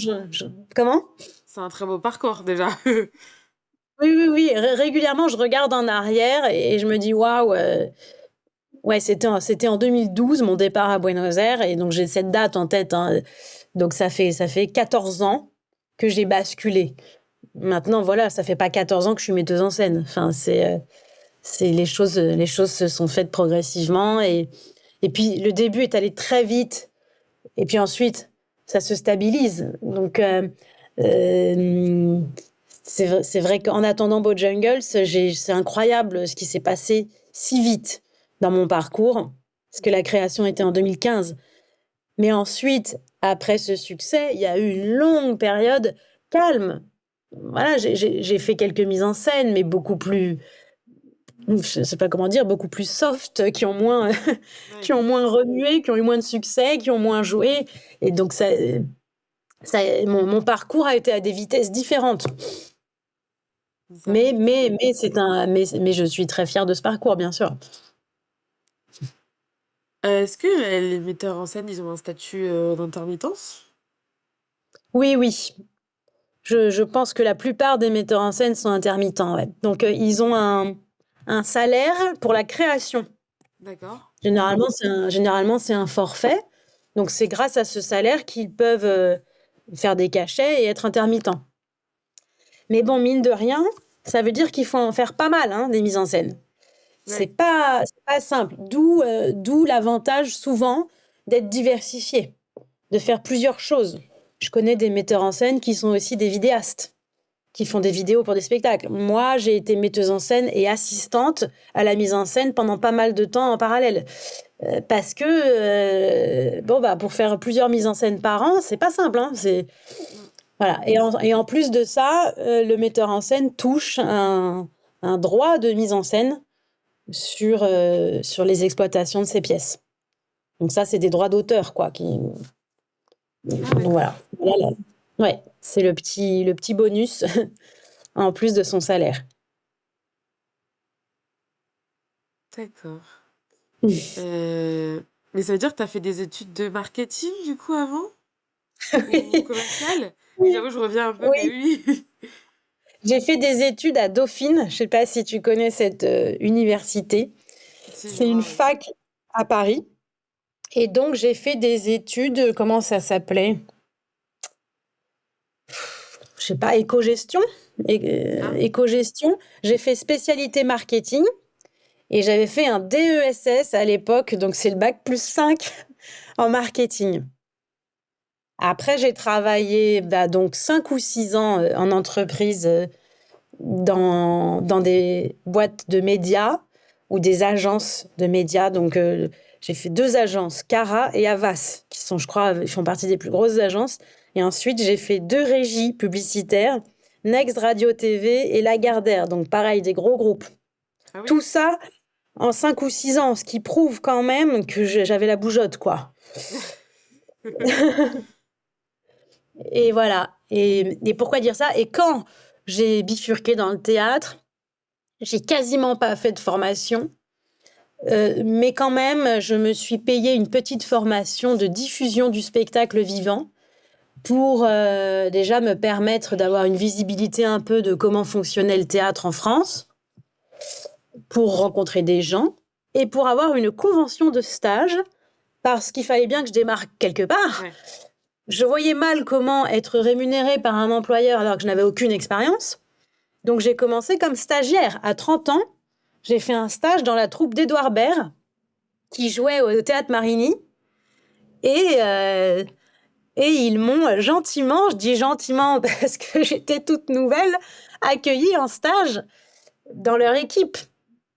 comment? C'est un très beau parcours déjà. Oui. Régulièrement, je regarde en arrière et je me dis, waouh, ouais, c'était en 2012, mon départ à Buenos Aires. Et donc, j'ai cette date en tête, hein. Donc, ça fait 14 ans que j'ai basculé. Maintenant, voilà, ça fait pas 14 ans que je suis metteuse en scène. Enfin, les choses se sont faites progressivement et puis le début est allé très vite et puis ensuite ça se stabilise. Donc c'est vrai qu'en attendant Bojangles, c'est incroyable ce qui s'est passé si vite dans mon parcours parce que la création était en 2015. Mais ensuite, après ce succès, il y a eu une longue période calme. Voilà, j'ai fait quelques mises en scène, mais je sais pas comment dire, beaucoup plus soft, qui ont moins qui Ouais, ont moins remué, qui ont eu moins de succès, qui ont moins joué et donc mon parcours a été à des vitesses différentes. c'est ça. Mais je suis très fière de ce parcours, bien sûr. Est-ce que les metteurs en scène, ils ont un statut d'intermittence? Oui, oui, je pense que la plupart des metteurs en scène sont intermittents, ouais. Donc, ils ont un salaire pour la création. D'accord. Généralement, c'est un forfait. Donc, c'est grâce à ce salaire qu'ils peuvent faire des cachets et être intermittents. Mais bon, mine de rien, ça veut dire qu'il faut en faire pas mal, hein, des mises en scène. Ouais. C'est pas simple. D'où l'avantage souvent d'être diversifié, de faire plusieurs choses. Je connais des metteurs en scène qui sont aussi des vidéastes, qui font des vidéos pour des spectacles. Moi, j'ai été metteuse en scène et assistante à la mise en scène pendant pas mal de temps en parallèle. Parce que, pour faire plusieurs mises en scène par an, c'est pas simple, hein. Mm. Voilà. Et en plus de ça, le metteur en scène touche un droit de mise en scène sur les exploitations de ses pièces. Donc ça, c'est des droits d'auteur, quoi. Ah, Donc d'accord. voilà. Ouais, c'est le petit bonus en plus de son salaire. D'accord. Mais ça veut dire que tu as fait des études de marketing, du coup, avant? Ou Oui, commercial? oui, J'avoue, je reviens un peu, mais oui. oui. J'ai fait des études à Dauphine. Je sais pas si tu connais cette université. Si, je C'est une vois, oui. fac à Paris. Et donc, j'ai fait des études, comment ça s'appelait? Je sais pas, éco-gestion. Ah, Éco-gestion. J'ai fait spécialité marketing et j'avais fait un DESS à l'époque, donc c'est le bac plus 5 en marketing. Après, j'ai travaillé donc 5 ou 6 ans en entreprise dans des boîtes de médias ou des agences de médias. Donc, j'ai fait 2 agences, Cara et Havas, qui sont, je crois, ils font partie des plus grosses agences. Et ensuite, j'ai fait 2 régies publicitaires, Next Radio TV et Lagardère. Donc, pareil, des gros groupes. ah oui. Tout ça en 5 ou 6 ans, ce qui prouve quand même que j'avais la bougeotte, quoi. Et voilà. Et pourquoi dire ça? Et quand j'ai bifurqué dans le théâtre, j'ai quasiment pas fait de formation. Mais quand même, je me suis payé une petite formation de diffusion du spectacle vivant pour déjà me permettre d'avoir une visibilité un peu de comment fonctionnait le théâtre en France, pour rencontrer des gens et pour avoir une convention de stage parce qu'il fallait bien que je démarre quelque part. Ouais. Je voyais mal comment être rémunérée par un employeur alors que je n'avais aucune expérience. Donc j'ai commencé comme stagiaire. À 30 ans, j'ai fait un stage dans la troupe d'Édouard Baird qui jouait au Théâtre Marigny. Et, euh, et ils m'ont gentiment, je dis gentiment parce que j'étais toute nouvelle, accueillie en stage dans leur équipe.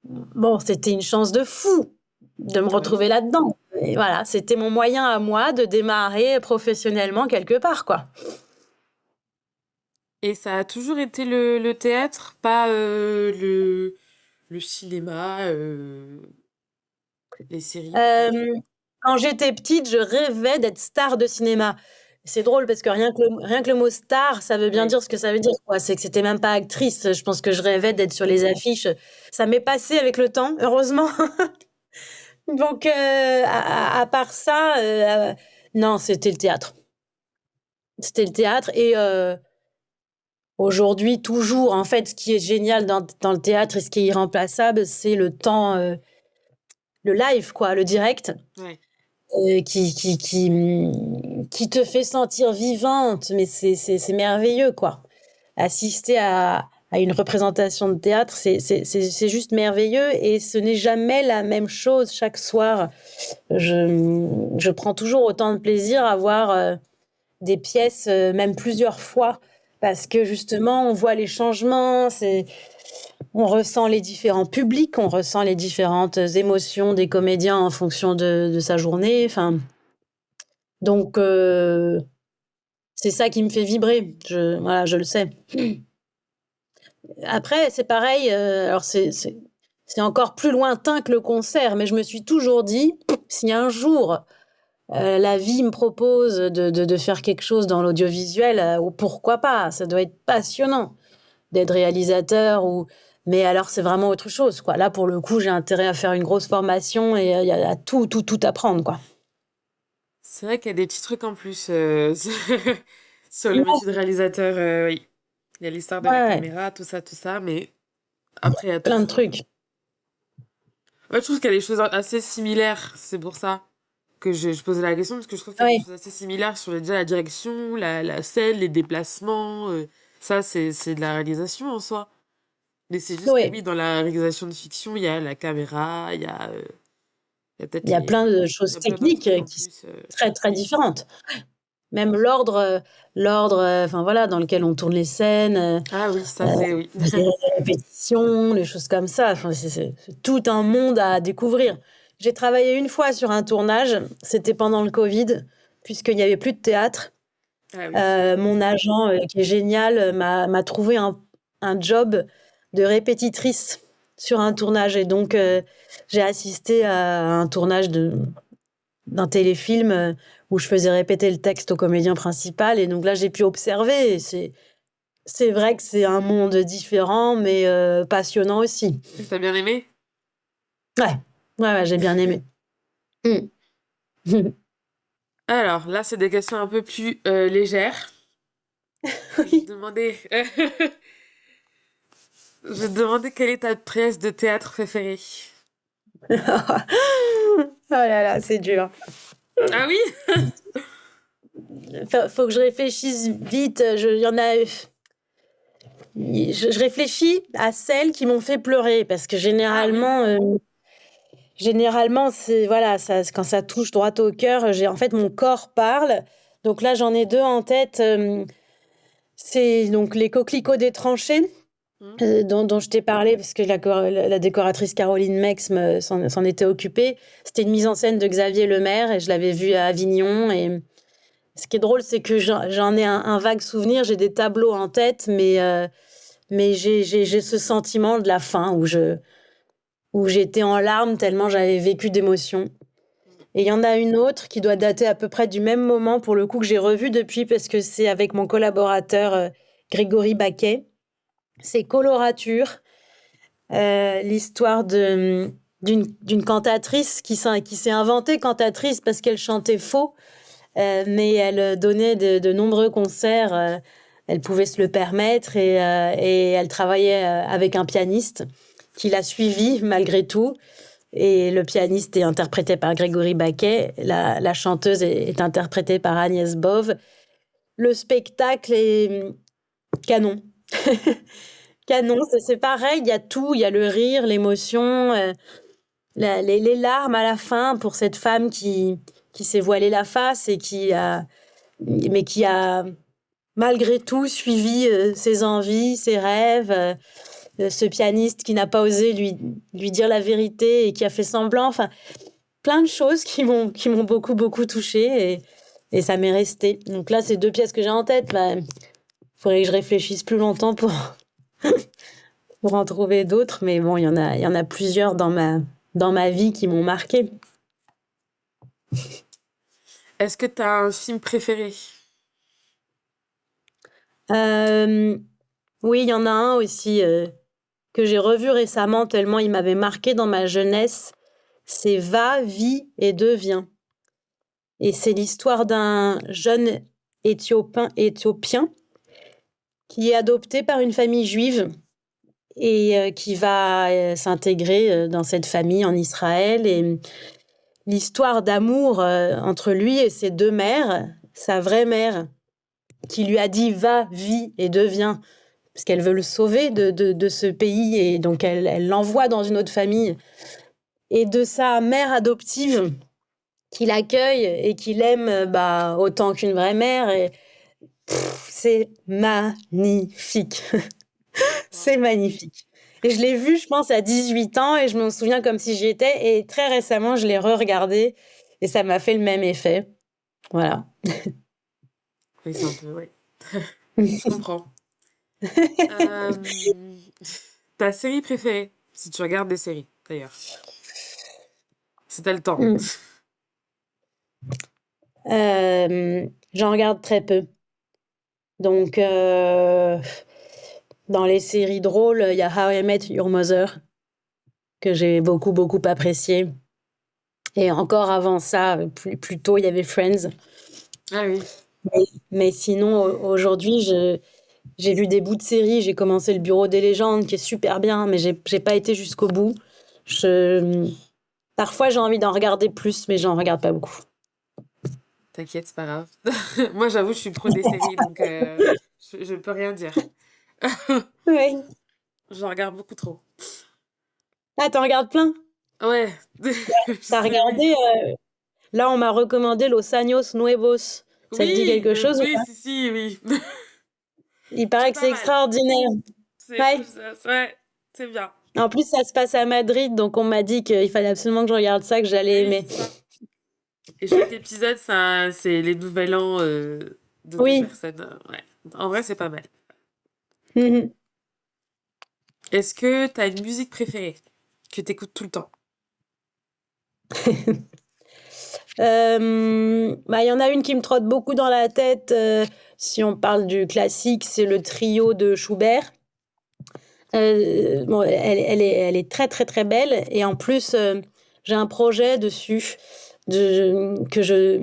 Bon, c'était une chance de fou de me Ah bah oui. retrouver là-dedans. Et voilà, c'était mon moyen à moi de démarrer professionnellement quelque part, quoi. Et ça a toujours été le théâtre, pas le cinéma, les séries peut-être? Euh, Quand j'étais petite, je rêvais d'être star de cinéma. C'est drôle parce que rien que le mot star, ça veut bien Ouais. dire ce que ça veut dire, quoi. C'est que c'était même pas actrice. Je pense que je rêvais d'être sur les affiches. Ça m'est passé avec le temps, heureusement. Donc, à part ça, non, c'était le théâtre. C'était le théâtre. Et aujourd'hui, toujours, en fait, ce qui est génial dans le théâtre et ce qui est irremplaçable, c'est le temps, le live, quoi, le direct. Ouais. Qui te fait sentir vivante, mais c'est merveilleux, quoi. Assister à une représentation de théâtre, c'est juste merveilleux et ce n'est jamais la même chose chaque soir. Je prends toujours autant de plaisir à voir des pièces, même plusieurs fois, parce que justement, on voit les changements, on ressent les différents publics, on ressent les différentes émotions des comédiens en fonction de sa journée. Enfin, donc, c'est ça qui me fait vibrer. Voilà, je le sais. Après, c'est pareil. Alors, c'est encore plus lointain que le concert, mais je me suis toujours dit, si un jour la vie me propose de faire quelque chose dans l'audiovisuel, pourquoi pas? Ça doit être passionnant d'être réalisateur ou... Mais alors, c'est vraiment autre chose, quoi. Là, pour le coup, j'ai intérêt à faire une grosse formation et il y a tout apprendre, quoi. C'est vrai qu'il y a des petits trucs en plus sur le métier de réalisateur. Oui. Il y a l'histoire de la Ouais, caméra, tout ça, mais après, il y a plein de toujours. trucs. Ouais, je trouve qu'il y a des choses assez similaires. C'est pour ça que je posais la question, parce que je trouve qu'il y a des Ouais, choses assez similaires sur déjà la direction, la scène, les déplacements. Ça, c'est de la réalisation en soi. Mais c'est juste que ouais. oui, dans la réalisation de fiction, il y a la caméra, il y a Il peut-être y a plein de il y choses a plein d'autres techniques trucs en qui sont plus. très, très différentes. Même enfin voilà, dans lequel on tourne les scènes, Ah oui, ça c'est oui. gérer les répétitions, les choses comme ça. Enfin, c'est tout un monde à découvrir. J'ai travaillé une fois sur un tournage, c'était pendant le Covid, puisqu'il n'y avait plus de théâtre. Ah oui. Mon agent, qui est génial, m'a trouvé un job de répétitrice sur un tournage et donc j'ai assisté à un tournage d'un téléfilm, où je faisais répéter le texte au comédien principal et donc là, j'ai pu observer et c'est vrai que c'est un monde différent mais passionnant aussi. T'as bien aimé? Ouais. Ouais, j'ai bien aimé. Mmh. Alors là, c'est des questions un peu plus légères. Je vais te Oui. demander, je vais te demander quelle est ta pièce de théâtre préférée. Oh là là, c'est dur. Ah oui? Faut que je réfléchisse vite, il y en a je réfléchis à celles qui m'ont fait pleurer parce que Ah oui. généralement, c'est voilà, ça quand ça touche droit au cœur, j'ai en fait, mon corps parle. Donc là, j'en ai 2 en tête, c'est donc Les Coquelicots des tranchées, Hmm. dont je t'ai parlé parce que la décoratrice Caroline Mex s'en était occupée. C'était une mise en scène de Xavier Lemaire et je l'avais vue à Avignon et ce qui est drôle, c'est que j'en ai un vague souvenir, j'ai des tableaux en tête, mais j'ai ce sentiment de la fin où j'étais en larmes tellement j'avais vécu d'émotions. Et il y en a une autre qui doit dater à peu près du même moment, pour le coup, que j'ai revue depuis, parce que c'est avec mon collaborateur Grégory Baquet. C'est Colorature, l'histoire d'une cantatrice qui s'est inventée cantatrice parce qu'elle chantait faux, mais elle donnait de nombreux concerts. Elle pouvait se le permettre et elle travaillait avec un pianiste qui l'a suivie malgré tout. Et le pianiste est interprété par Grégory Baquet, la chanteuse est interprétée par Agnès Bove. Le spectacle est canon. Canon, c'est pareil, il y a tout, il y a le rire, l'émotion, les larmes à la fin pour cette femme qui s'est voilée la face et mais qui a malgré tout suivi ses envies, ses rêves. Ce pianiste qui n'a pas osé lui dire la vérité et qui a fait semblant. Enfin, plein de choses qui m'ont beaucoup touchée et ça m'est resté. Donc là, c'est 2 pièces que j'ai en tête. Bah, faudrait que je réfléchisse plus longtemps pour en trouver d'autres. Mais bon, il y en a plusieurs dans ma vie qui m'ont marquée. Est-ce que t'as un film préféré? Euh, oui, il y en a un aussi que j'ai revu récemment tellement il m'avait marqué dans ma jeunesse. C'est Va, vis et deviens. Et c'est l'histoire d'un jeune Éthiopien qui est adopté par une famille juive et qui va s'intégrer dans cette famille en Israël. Et l'histoire d'amour entre lui et ses 2 mères, sa vraie mère, qui lui a dit va, vis et deviens, parce qu'elle veut le sauver de ce pays et donc elle l'envoie dans une autre famille. Et de sa mère adoptive qui l'accueille et qui l'aime autant qu'une vraie mère. Et c'est magnifique. C'est magnifique. Et je l'ai vu, je pense, à 18 ans et je m'en souviens comme si j'y étais. Et très récemment, je l'ai re-regardé et ça m'a fait le même effet. Voilà. Oui, c'est un peu, ouais. Je comprends. Euh, Ta série préférée? Si tu regardes des séries, d'ailleurs. Si t'as le temps. Hmm. J'en regarde très peu. Donc, dans les séries drôles, il y a How I Met Your Mother, que j'ai beaucoup, beaucoup apprécié. Et encore avant ça, plus tôt, il y avait Friends. Ah oui. Mais sinon, aujourd'hui, j'ai vu des bouts de séries. J'ai commencé Le Bureau des légendes, qui est super bien, mais j'ai pas été jusqu'au bout. Parfois, j'ai envie d'en regarder plus, mais j'en regarde pas beaucoup. T'inquiète, c'est pas grave. Moi, j'avoue, je suis pro des séries, donc je peux rien dire. Oui. J'en regarde beaucoup trop. Ah, t'en regardes plein? Ouais, je T'as sais, oui. regardé, là, on m'a recommandé Los Años Nuevos. Ça te dit Oui, quelque chose ou oui, pas? si, si, oui. Il C'est paraît que pas c'est mal. extraordinaire. Ouais. Ouais, c'est bien. En plus, ça se passe à Madrid, donc on m'a dit qu'il fallait absolument que je regarde ça, que Bah j'allais oui, aimer. c'est ça. Et chaque épisode, ça, c'est les nouvel an de deux Oui. personnes. Ouais. En vrai, c'est pas mal. Mhm. Est-ce que t'as une musique préférée que t'écoutes tout le temps? Bah, il y en a une qui me trotte beaucoup dans la tête. Si on parle du classique, c'est le trio de Schubert. Bon, elle est très très très belle et en plus j'ai un projet dessus que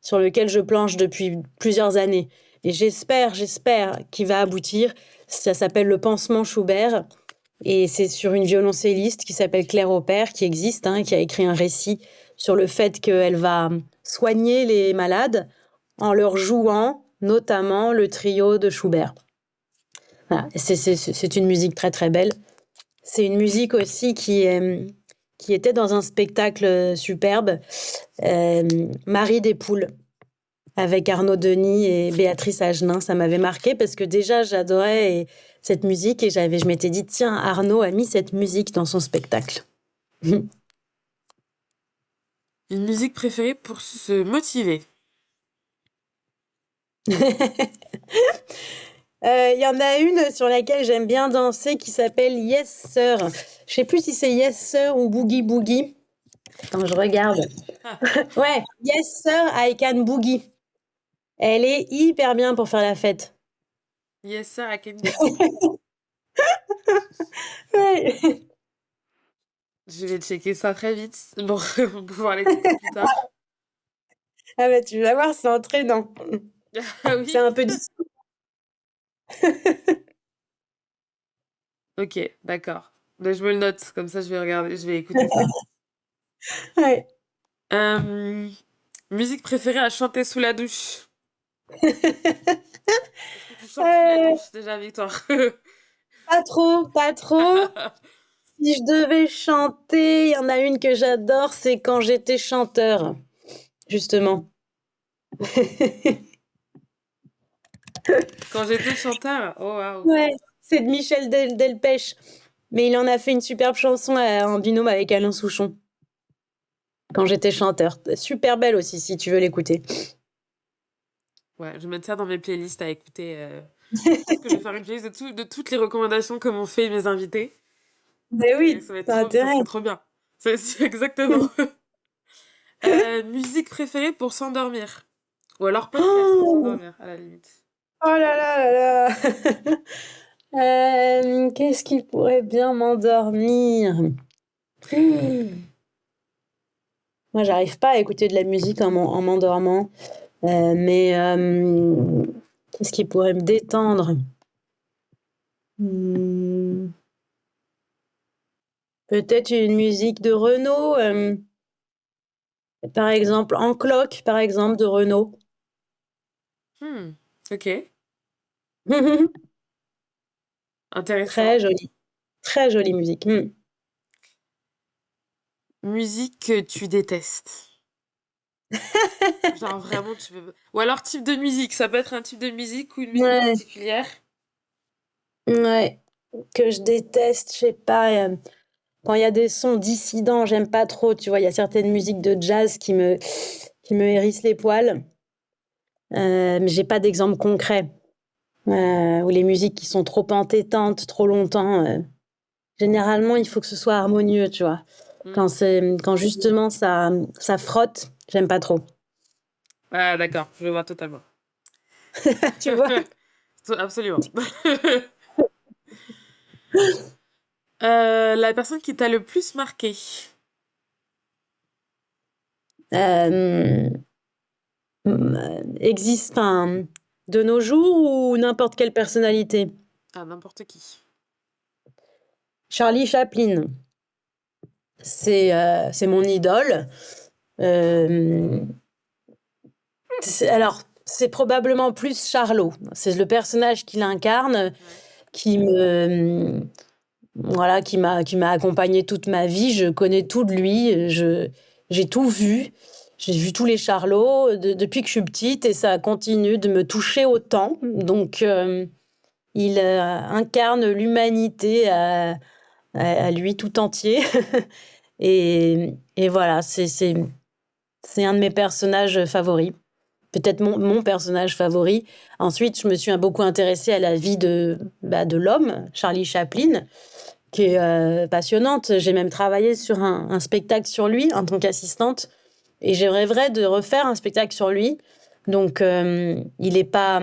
sur lequel je planche depuis plusieurs années et j'espère qu'il va aboutir. Ça s'appelle le Pansement Schubert et c'est sur une violoncelliste qui s'appelle Claire Aupert qui existe, hein, qui a écrit un récit sur le fait qu'elle va soigner les malades en leur jouant notamment le trio de Schubert. Voilà. C'est une musique très très belle. C'est une musique aussi qui était dans un spectacle superbe, Marie des Poules, avec Arnaud Denis et Béatrice Agenin. Ça m'avait marqué parce que déjà j'adorais cette musique et je m'étais dit tiens, Arnaud a mis cette musique dans son spectacle. Une musique préférée pour se motiver? Il y en a une sur laquelle j'aime bien danser qui s'appelle Yes Sir. Je sais plus si c'est Yes Sir ou Boogie Boogie. Attends, je regarde. Ouais, Yes Sir, I Can Boogie. Elle est hyper bien pour faire la fête. Yes, sir, I can boogie. Ouais. Je vais checker ça très vite pour pouvoir l'écouter plus tard. Ah bah tu vas voir, c'est entraînant. Ah C'est oui? un peu Ok, d'accord. Ben, je me le note, comme ça je vais regarder, je vais écouter ça. ouais. Euh, musique préférée à chanter sous la douche? Est-ce que tu chantes sous la Euh, douche déjà, Victoire? pas trop, pas trop. Si je devais chanter, il y en a une que j'adore, c'est Quand j'étais chanteur, justement. Quand j'étais chanteur? Oh waouh. Ouais, c'est de Michel Delpech. Mais il en a fait une superbe chanson en binôme avec Alain Souchon. Quand j'étais chanteur. Super belle aussi, si tu veux l'écouter. Ouais, je vais mettre ça dans mes playlists à écouter. Je pense que je vais faire une playlist de toutes les recommandations que m'ont fait mes invités. Mais Et oui, ça va être t'as trop, ça intérêt. serait trop bien. C'est exactement. Musique préférée pour s'endormir. Ou alors podcast pour Oh, s'endormir, à la limite. oh là là là là. Qu'est-ce qui pourrait bien m'endormir? Moi, j'arrive pas à écouter de la musique en m'endormant. Mais qu'est-ce qui pourrait me détendre? Hmm, peut-être une musique de Renaud, par exemple, En cloque, par exemple, de Renaud. Ok, intéressant. Très jolie musique. Hmm. Musique que tu détestes. Genre vraiment, tu peux. Ou alors type de musique. Ça peut être un type de musique ou une musique Ouais, particulière. ouais, que je déteste, je sais pas. Quand il y a des sons dissidents, j'aime pas trop. Tu vois, il y a certaines musiques de jazz qui me hérissent les poils. Mais j'ai pas d'exemple concret. Ou les musiques qui sont trop entêtantes, trop longtemps. généralement, il faut que ce soit harmonieux, tu vois. Quand justement ça frotte, j'aime pas trop. Ah, d'accord, je vois totalement. Tu vois? Absolument. La personne qui t'a le plus marqué. Euh, enfin, de nos jours ou n'importe quelle personnalité? Ah, n'importe qui. Charlie Chaplin, c'est mon idole. Euh, alors, c'est probablement plus Charlot. C'est le personnage qu'il incarne Ouais. qui me, voilà, qui m'a accompagné toute ma vie. Je connais tout de lui. J'ai tout vu. J'ai vu tous les Charlots depuis que je suis petite et ça continue de me toucher autant. Donc, il incarne l'humanité à lui tout entier. Et voilà, c'est un de mes personnages favoris. Peut-être mon personnage favori. Ensuite, je me suis beaucoup intéressée à la vie de l'homme, Charlie Chaplin, qui est passionnante. J'ai même travaillé sur un spectacle sur lui en tant qu'assistante. Et je rêverais de refaire un spectacle sur lui. Donc, il n'est pas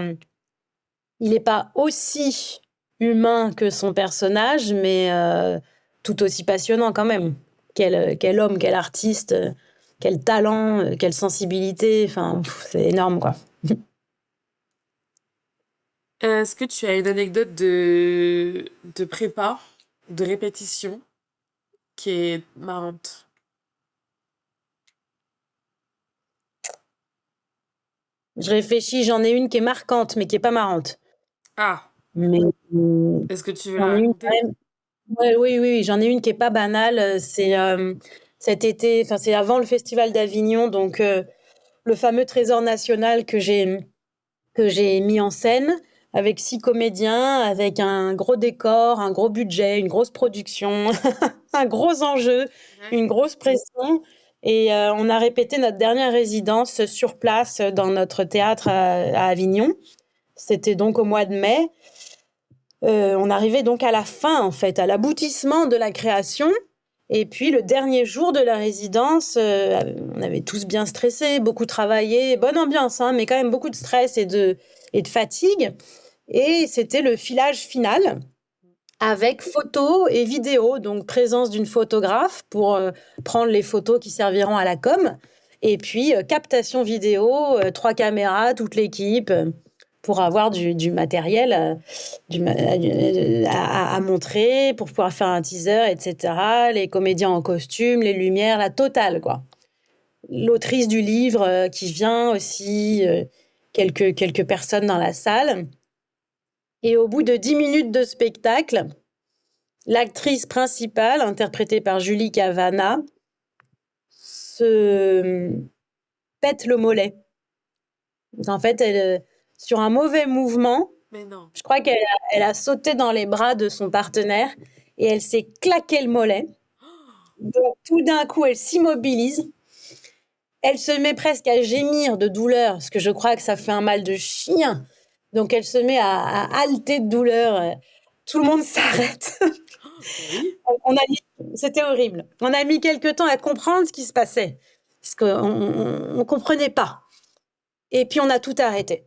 aussi humain que son personnage, mais tout aussi passionnant quand même. Quel homme, quel artiste, quel talent, quelle sensibilité. Enfin, c'est énorme, quoi. Est-ce que tu as une anecdote de prépa, de répétition, qui est marrante? Je réfléchis, j'en ai une qui est marquante, mais qui est pas marrante. Ah, Mais est-ce que tu veux j'en la ai une quand raconter? même. Ouais, oui, oui, j'en ai une qui est pas banale. C'est cet été, enfin c'est avant le Festival d'Avignon, donc le fameux Trésor national que j'ai mis en scène avec 6 comédiens, avec un gros décor, un gros budget, une grosse production, un gros enjeu, Ouais. une grosse pression. Et on a répété notre dernière résidence sur place dans notre théâtre à Avignon. C'était donc au mois de mai. On arrivait donc à la fin, en fait, à l'aboutissement de la création. Et puis le dernier jour de la résidence, on avait tous bien stressé, beaucoup travaillé, bonne ambiance, hein, mais quand même beaucoup de stress et de fatigue. Et c'était le filage final avec photos et vidéos, donc présence d'une photographe pour prendre les photos qui serviront à la com. Et puis captation vidéo, 3 caméras, toute l'équipe, pour avoir du matériel à montrer, pour pouvoir faire un teaser, etc. Les comédiens en costume, les lumières, la totale, quoi. L'autrice du livre qui vient aussi, quelques personnes dans la salle. Et au bout de 10 minutes de spectacle, l'actrice principale, interprétée par Julie Cavana, se pète le mollet. En fait, sur un mauvais mouvement, Mais non. je crois qu'elle a sauté dans les bras de son partenaire et elle s'est claqué le mollet. Donc, tout d'un coup, elle s'immobilise. Elle se met presque à gémir de douleur, parce que je crois que ça fait un mal de chien. Donc, elle se met à halter de douleur. Tout le monde s'arrête. Oui. C'était horrible. On a mis quelques temps à comprendre ce qui se passait, parce qu'on ne comprenait pas. Et puis, on a tout arrêté.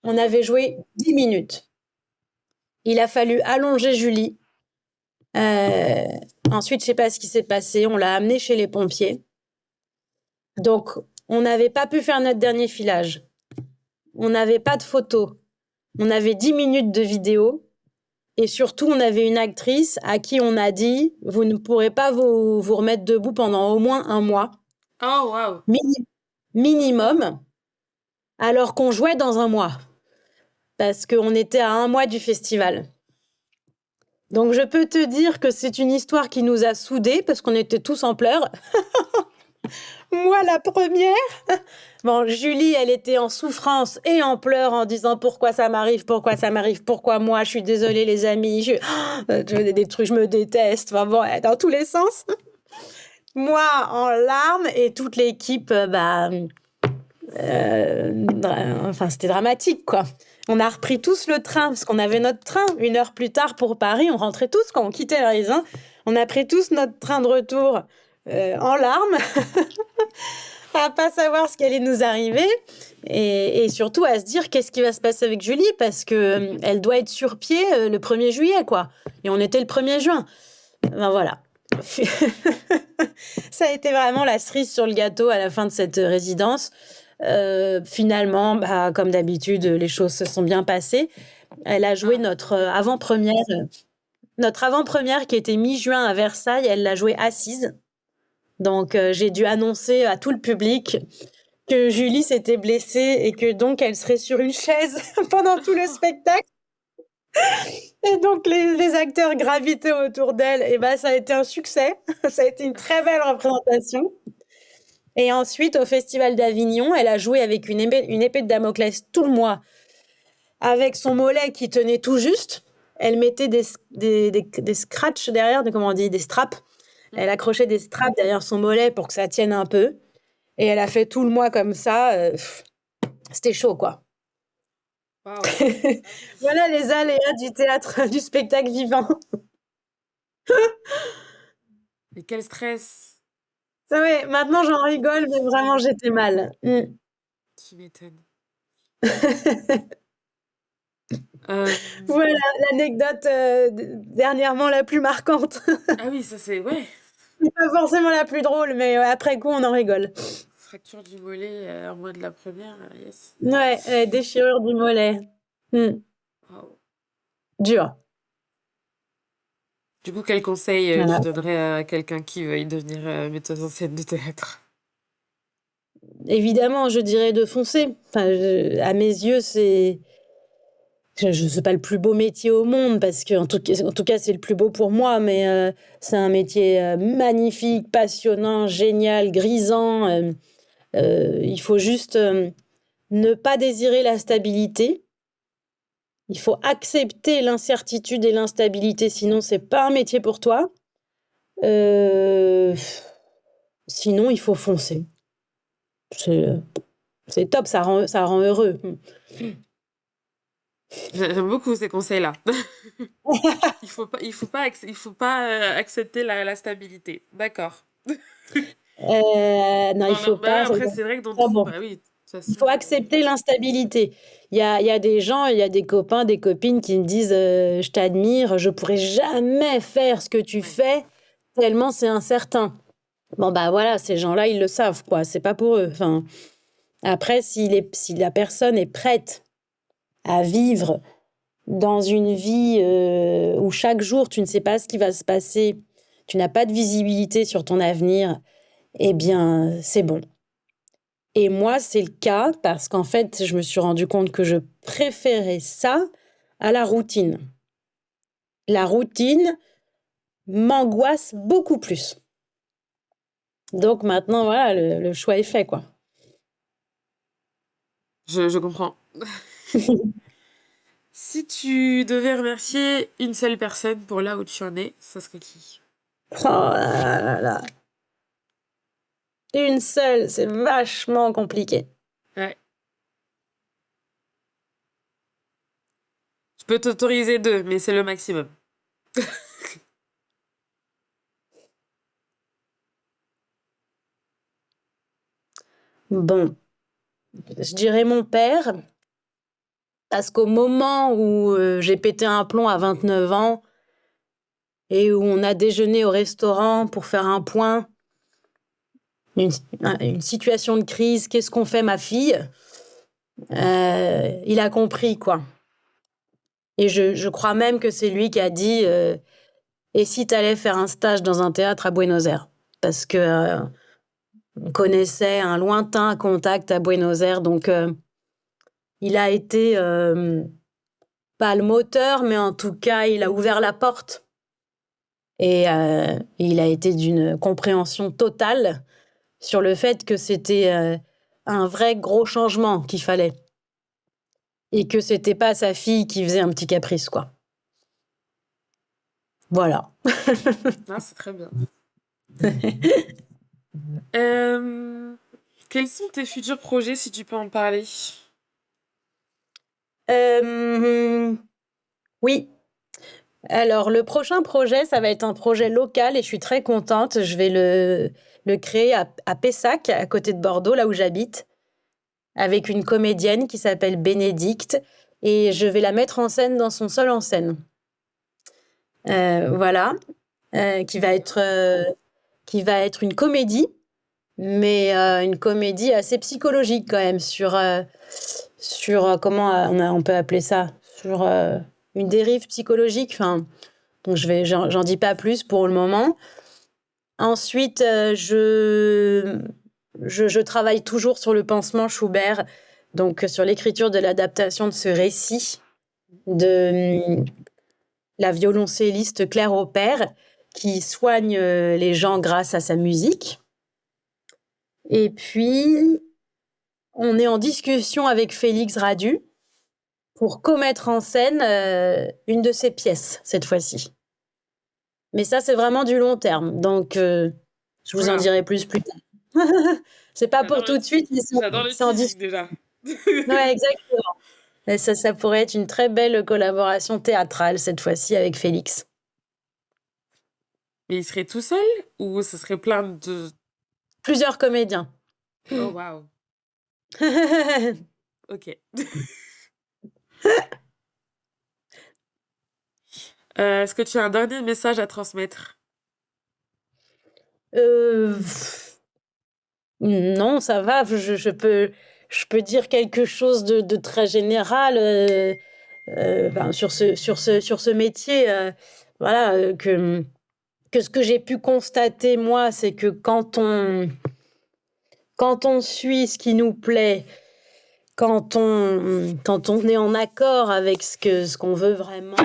On avait joué 10 minutes. Il a fallu allonger Julie. Ensuite, je ne sais pas ce qui s'est passé. On l'a amenée chez les pompiers. Donc, on n'avait pas pu faire notre dernier filage. On n'avait pas de photos. On avait 10 minutes de vidéo. Et surtout, on avait une actrice à qui on a dit « Vous ne pourrez pas vous remettre debout pendant au moins 1 mois. Oh, waouh. Minimum. » Alors qu'on jouait dans 1 mois. Parce qu'on était à 1 mois du festival. Donc, je peux te dire que c'est une histoire qui nous a soudés parce qu'on était tous en pleurs. Moi, la première. Bon, Julie, elle était en souffrance et en pleurs en disant pourquoi ça m'arrive, pourquoi moi, je suis désolée, les amis, des trucs, je me déteste, enfin bon, dans tous les sens. Moi, en larmes et toute l'équipe, Enfin, c'était dramatique, quoi. On a repris tous le train, parce qu'on avait notre train 1 heure plus tard pour Paris. On rentrait tous quand on quittait le Raisin. On a pris tous notre train de retour en larmes, à pas savoir ce qui allait nous arriver. Et surtout à se dire qu'est-ce qui va se passer avec Julie, parce que elle doit être sur pied le 1er juillet, quoi. Et on était le 1er juin. Ben voilà. Ça a été vraiment la cerise sur le gâteau à la fin de cette résidence. Finalement, bah, comme d'habitude, les choses se sont bien passées. Elle a joué notre avant-première qui était mi-juin à Versailles. Elle l'a jouée assise. Donc, j'ai dû annoncer à tout le public que Julie s'était blessée et que donc elle serait sur une chaise pendant tout le spectacle. Et donc, les acteurs gravitaient autour d'elle. Et bah, ça a été un succès. Ça a été une très belle représentation. Et ensuite, au Festival d'Avignon, elle a joué avec une épée de Damoclès tout le mois, avec son mollet qui tenait tout juste. Elle mettait des scratchs derrière, comment on dit, des straps. Elle accrochait des straps derrière son mollet pour que ça tienne un peu. Et elle a fait tout le mois comme ça. C'était chaud, quoi. Wow. Voilà les aléas du théâtre, du spectacle vivant. Mais quel stress! Ouais, maintenant j'en rigole, mais vraiment j'étais mal. Tu m'étonnes. Voilà l'anecdote dernièrement la plus marquante. Ah oui, ça c'est... Ouais. Pas forcément la plus drôle, mais après coup on en rigole. Fracture du mollet en moins de la première, yes. Ouais, déchirure du mollet. Wow. Dur. Du coup, quel conseil Voilà. tu donnerais à quelqu'un qui veuille devenir metteuse en scène de théâtre? Évidemment, je dirais de foncer. Enfin, à mes yeux, c'est... Je sais pas le plus beau métier au monde, parce que en tout cas, c'est le plus beau pour moi, mais c'est un métier magnifique, passionnant, génial, grisant. Il faut juste ne pas désirer la stabilité. Il faut accepter l'incertitude et l'instabilité, sinon c'est pas un métier pour toi. Sinon, il faut foncer. C'est top, ça rend heureux. J'aime beaucoup ces conseils-là. Il faut pas accepter la stabilité. D'accord. Non, il faut pas. Après, c'est vrai que dans Ah tout, bon. bah oui, de toute façon. Il faut accepter l'instabilité. Il y a des gens, il y a des copains, des copines qui me disent je t'admire, je pourrais jamais faire ce que tu fais, tellement c'est incertain. Bon, bah voilà, ces gens-là, ils le savent, quoi. C'est pas pour eux. Enfin, après, si la personne est prête à vivre dans une vie où chaque jour, tu ne sais pas ce qui va se passer, tu n'as pas de visibilité sur ton avenir, eh bien, c'est bon. Et moi, c'est le cas parce qu'en fait, je me suis rendu compte que je préférais ça à la routine. La routine m'angoisse beaucoup plus. Donc maintenant, voilà, le choix est fait, quoi. Je comprends. Si tu devais remercier une seule personne pour là où tu en es, ça serait qui? Oh là là là. Une seule, c'est vachement compliqué. Ouais. Je peux t'autoriser 2, mais c'est le maximum. Bon, je dirais mon père, parce qu'au moment où j'ai pété un plomb à 29 ans et où on a déjeuné au restaurant pour faire un point, une situation de crise, qu'est-ce qu'on fait, ma fille? Il a compris, quoi. Et je crois même que c'est lui qui a dit et si t'allais faire un stage dans un théâtre à Buenos Aires? Parce que on connaissait un lointain contact à Buenos Aires, donc il a été pas le moteur, mais en tout cas, il a ouvert la porte. Et il a été d'une compréhension totale sur le fait que c'était un vrai gros changement qu'il fallait. Et que c'était pas sa fille qui faisait un petit caprice, quoi. Voilà. Ah, c'est très bien. Euh, Quels sont tes futurs projets, si tu peux en parler? Oui. Alors, le prochain projet, ça va être un projet local et je suis très contente. Je vais le créer à Pessac, à côté de Bordeaux, là où j'habite, avec une comédienne qui s'appelle Bénédicte et je vais la mettre en scène dans son seul en scène. Voilà, qui va être une comédie, mais une comédie assez psychologique quand même sur comment on peut appeler ça, sur une dérive psychologique. Enfin, donc j'en dis pas plus pour le moment. Ensuite, je travaille toujours sur le pansement Schubert, donc sur l'écriture de l'adaptation de ce récit de la violoncelliste Claire Aupert, qui soigne les gens grâce à sa musique. Et puis, on est en discussion avec Félix Radu pour commettre en scène une de ses pièces, cette fois-ci. Mais ça, c'est vraiment du long terme, donc je vous en dirai plus tard. C'est pas pour tout de suite, mais J'adore le c'est en teasing déjà. Ouais, exactement. Et ça pourrait être une très belle collaboration théâtrale, cette fois-ci, avec Félix. Mais il serait tout seul ou ce serait plein de... Plusieurs comédiens. Oh, waouh. Ok. Est-ce que tu as un dernier message à transmettre? Non, ça va. Je peux dire quelque chose de très général sur ce métier. Voilà, que ce que j'ai pu constater, moi, c'est que quand on suit ce qui nous plaît, quand on est en accord avec ce qu'on veut vraiment,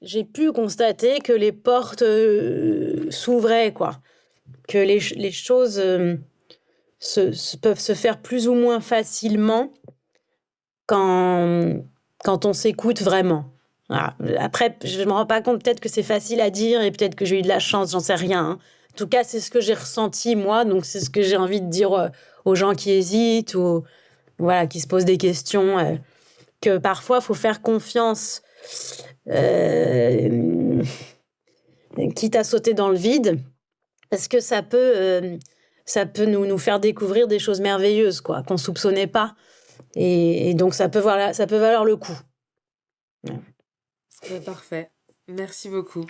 j'ai pu constater que les portes s'ouvraient, quoi. Que les choses peuvent se faire plus ou moins facilement quand on s'écoute vraiment. Voilà. Après, je me rends pas compte, peut-être que c'est facile à dire et peut-être que j'ai eu de la chance, j'en sais rien, hein. En tout cas, c'est ce que j'ai ressenti, moi, donc c'est ce que j'ai envie de dire aux gens qui hésitent ou voilà, qui se posent des questions, que parfois, il faut faire confiance, quitte à sauter dans le vide, parce que ça peut nous faire découvrir des choses merveilleuses, quoi, qu'on soupçonnait pas. Et donc, ça peut valoir le coup. Ouais, parfait. Merci beaucoup.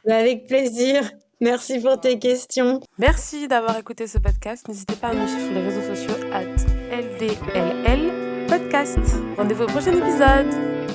Avec plaisir. Merci pour tes questions. Merci d'avoir écouté ce podcast. N'hésitez pas à nous suivre sur les réseaux sociaux @LDLL Podcast. Rendez-vous au prochain épisode.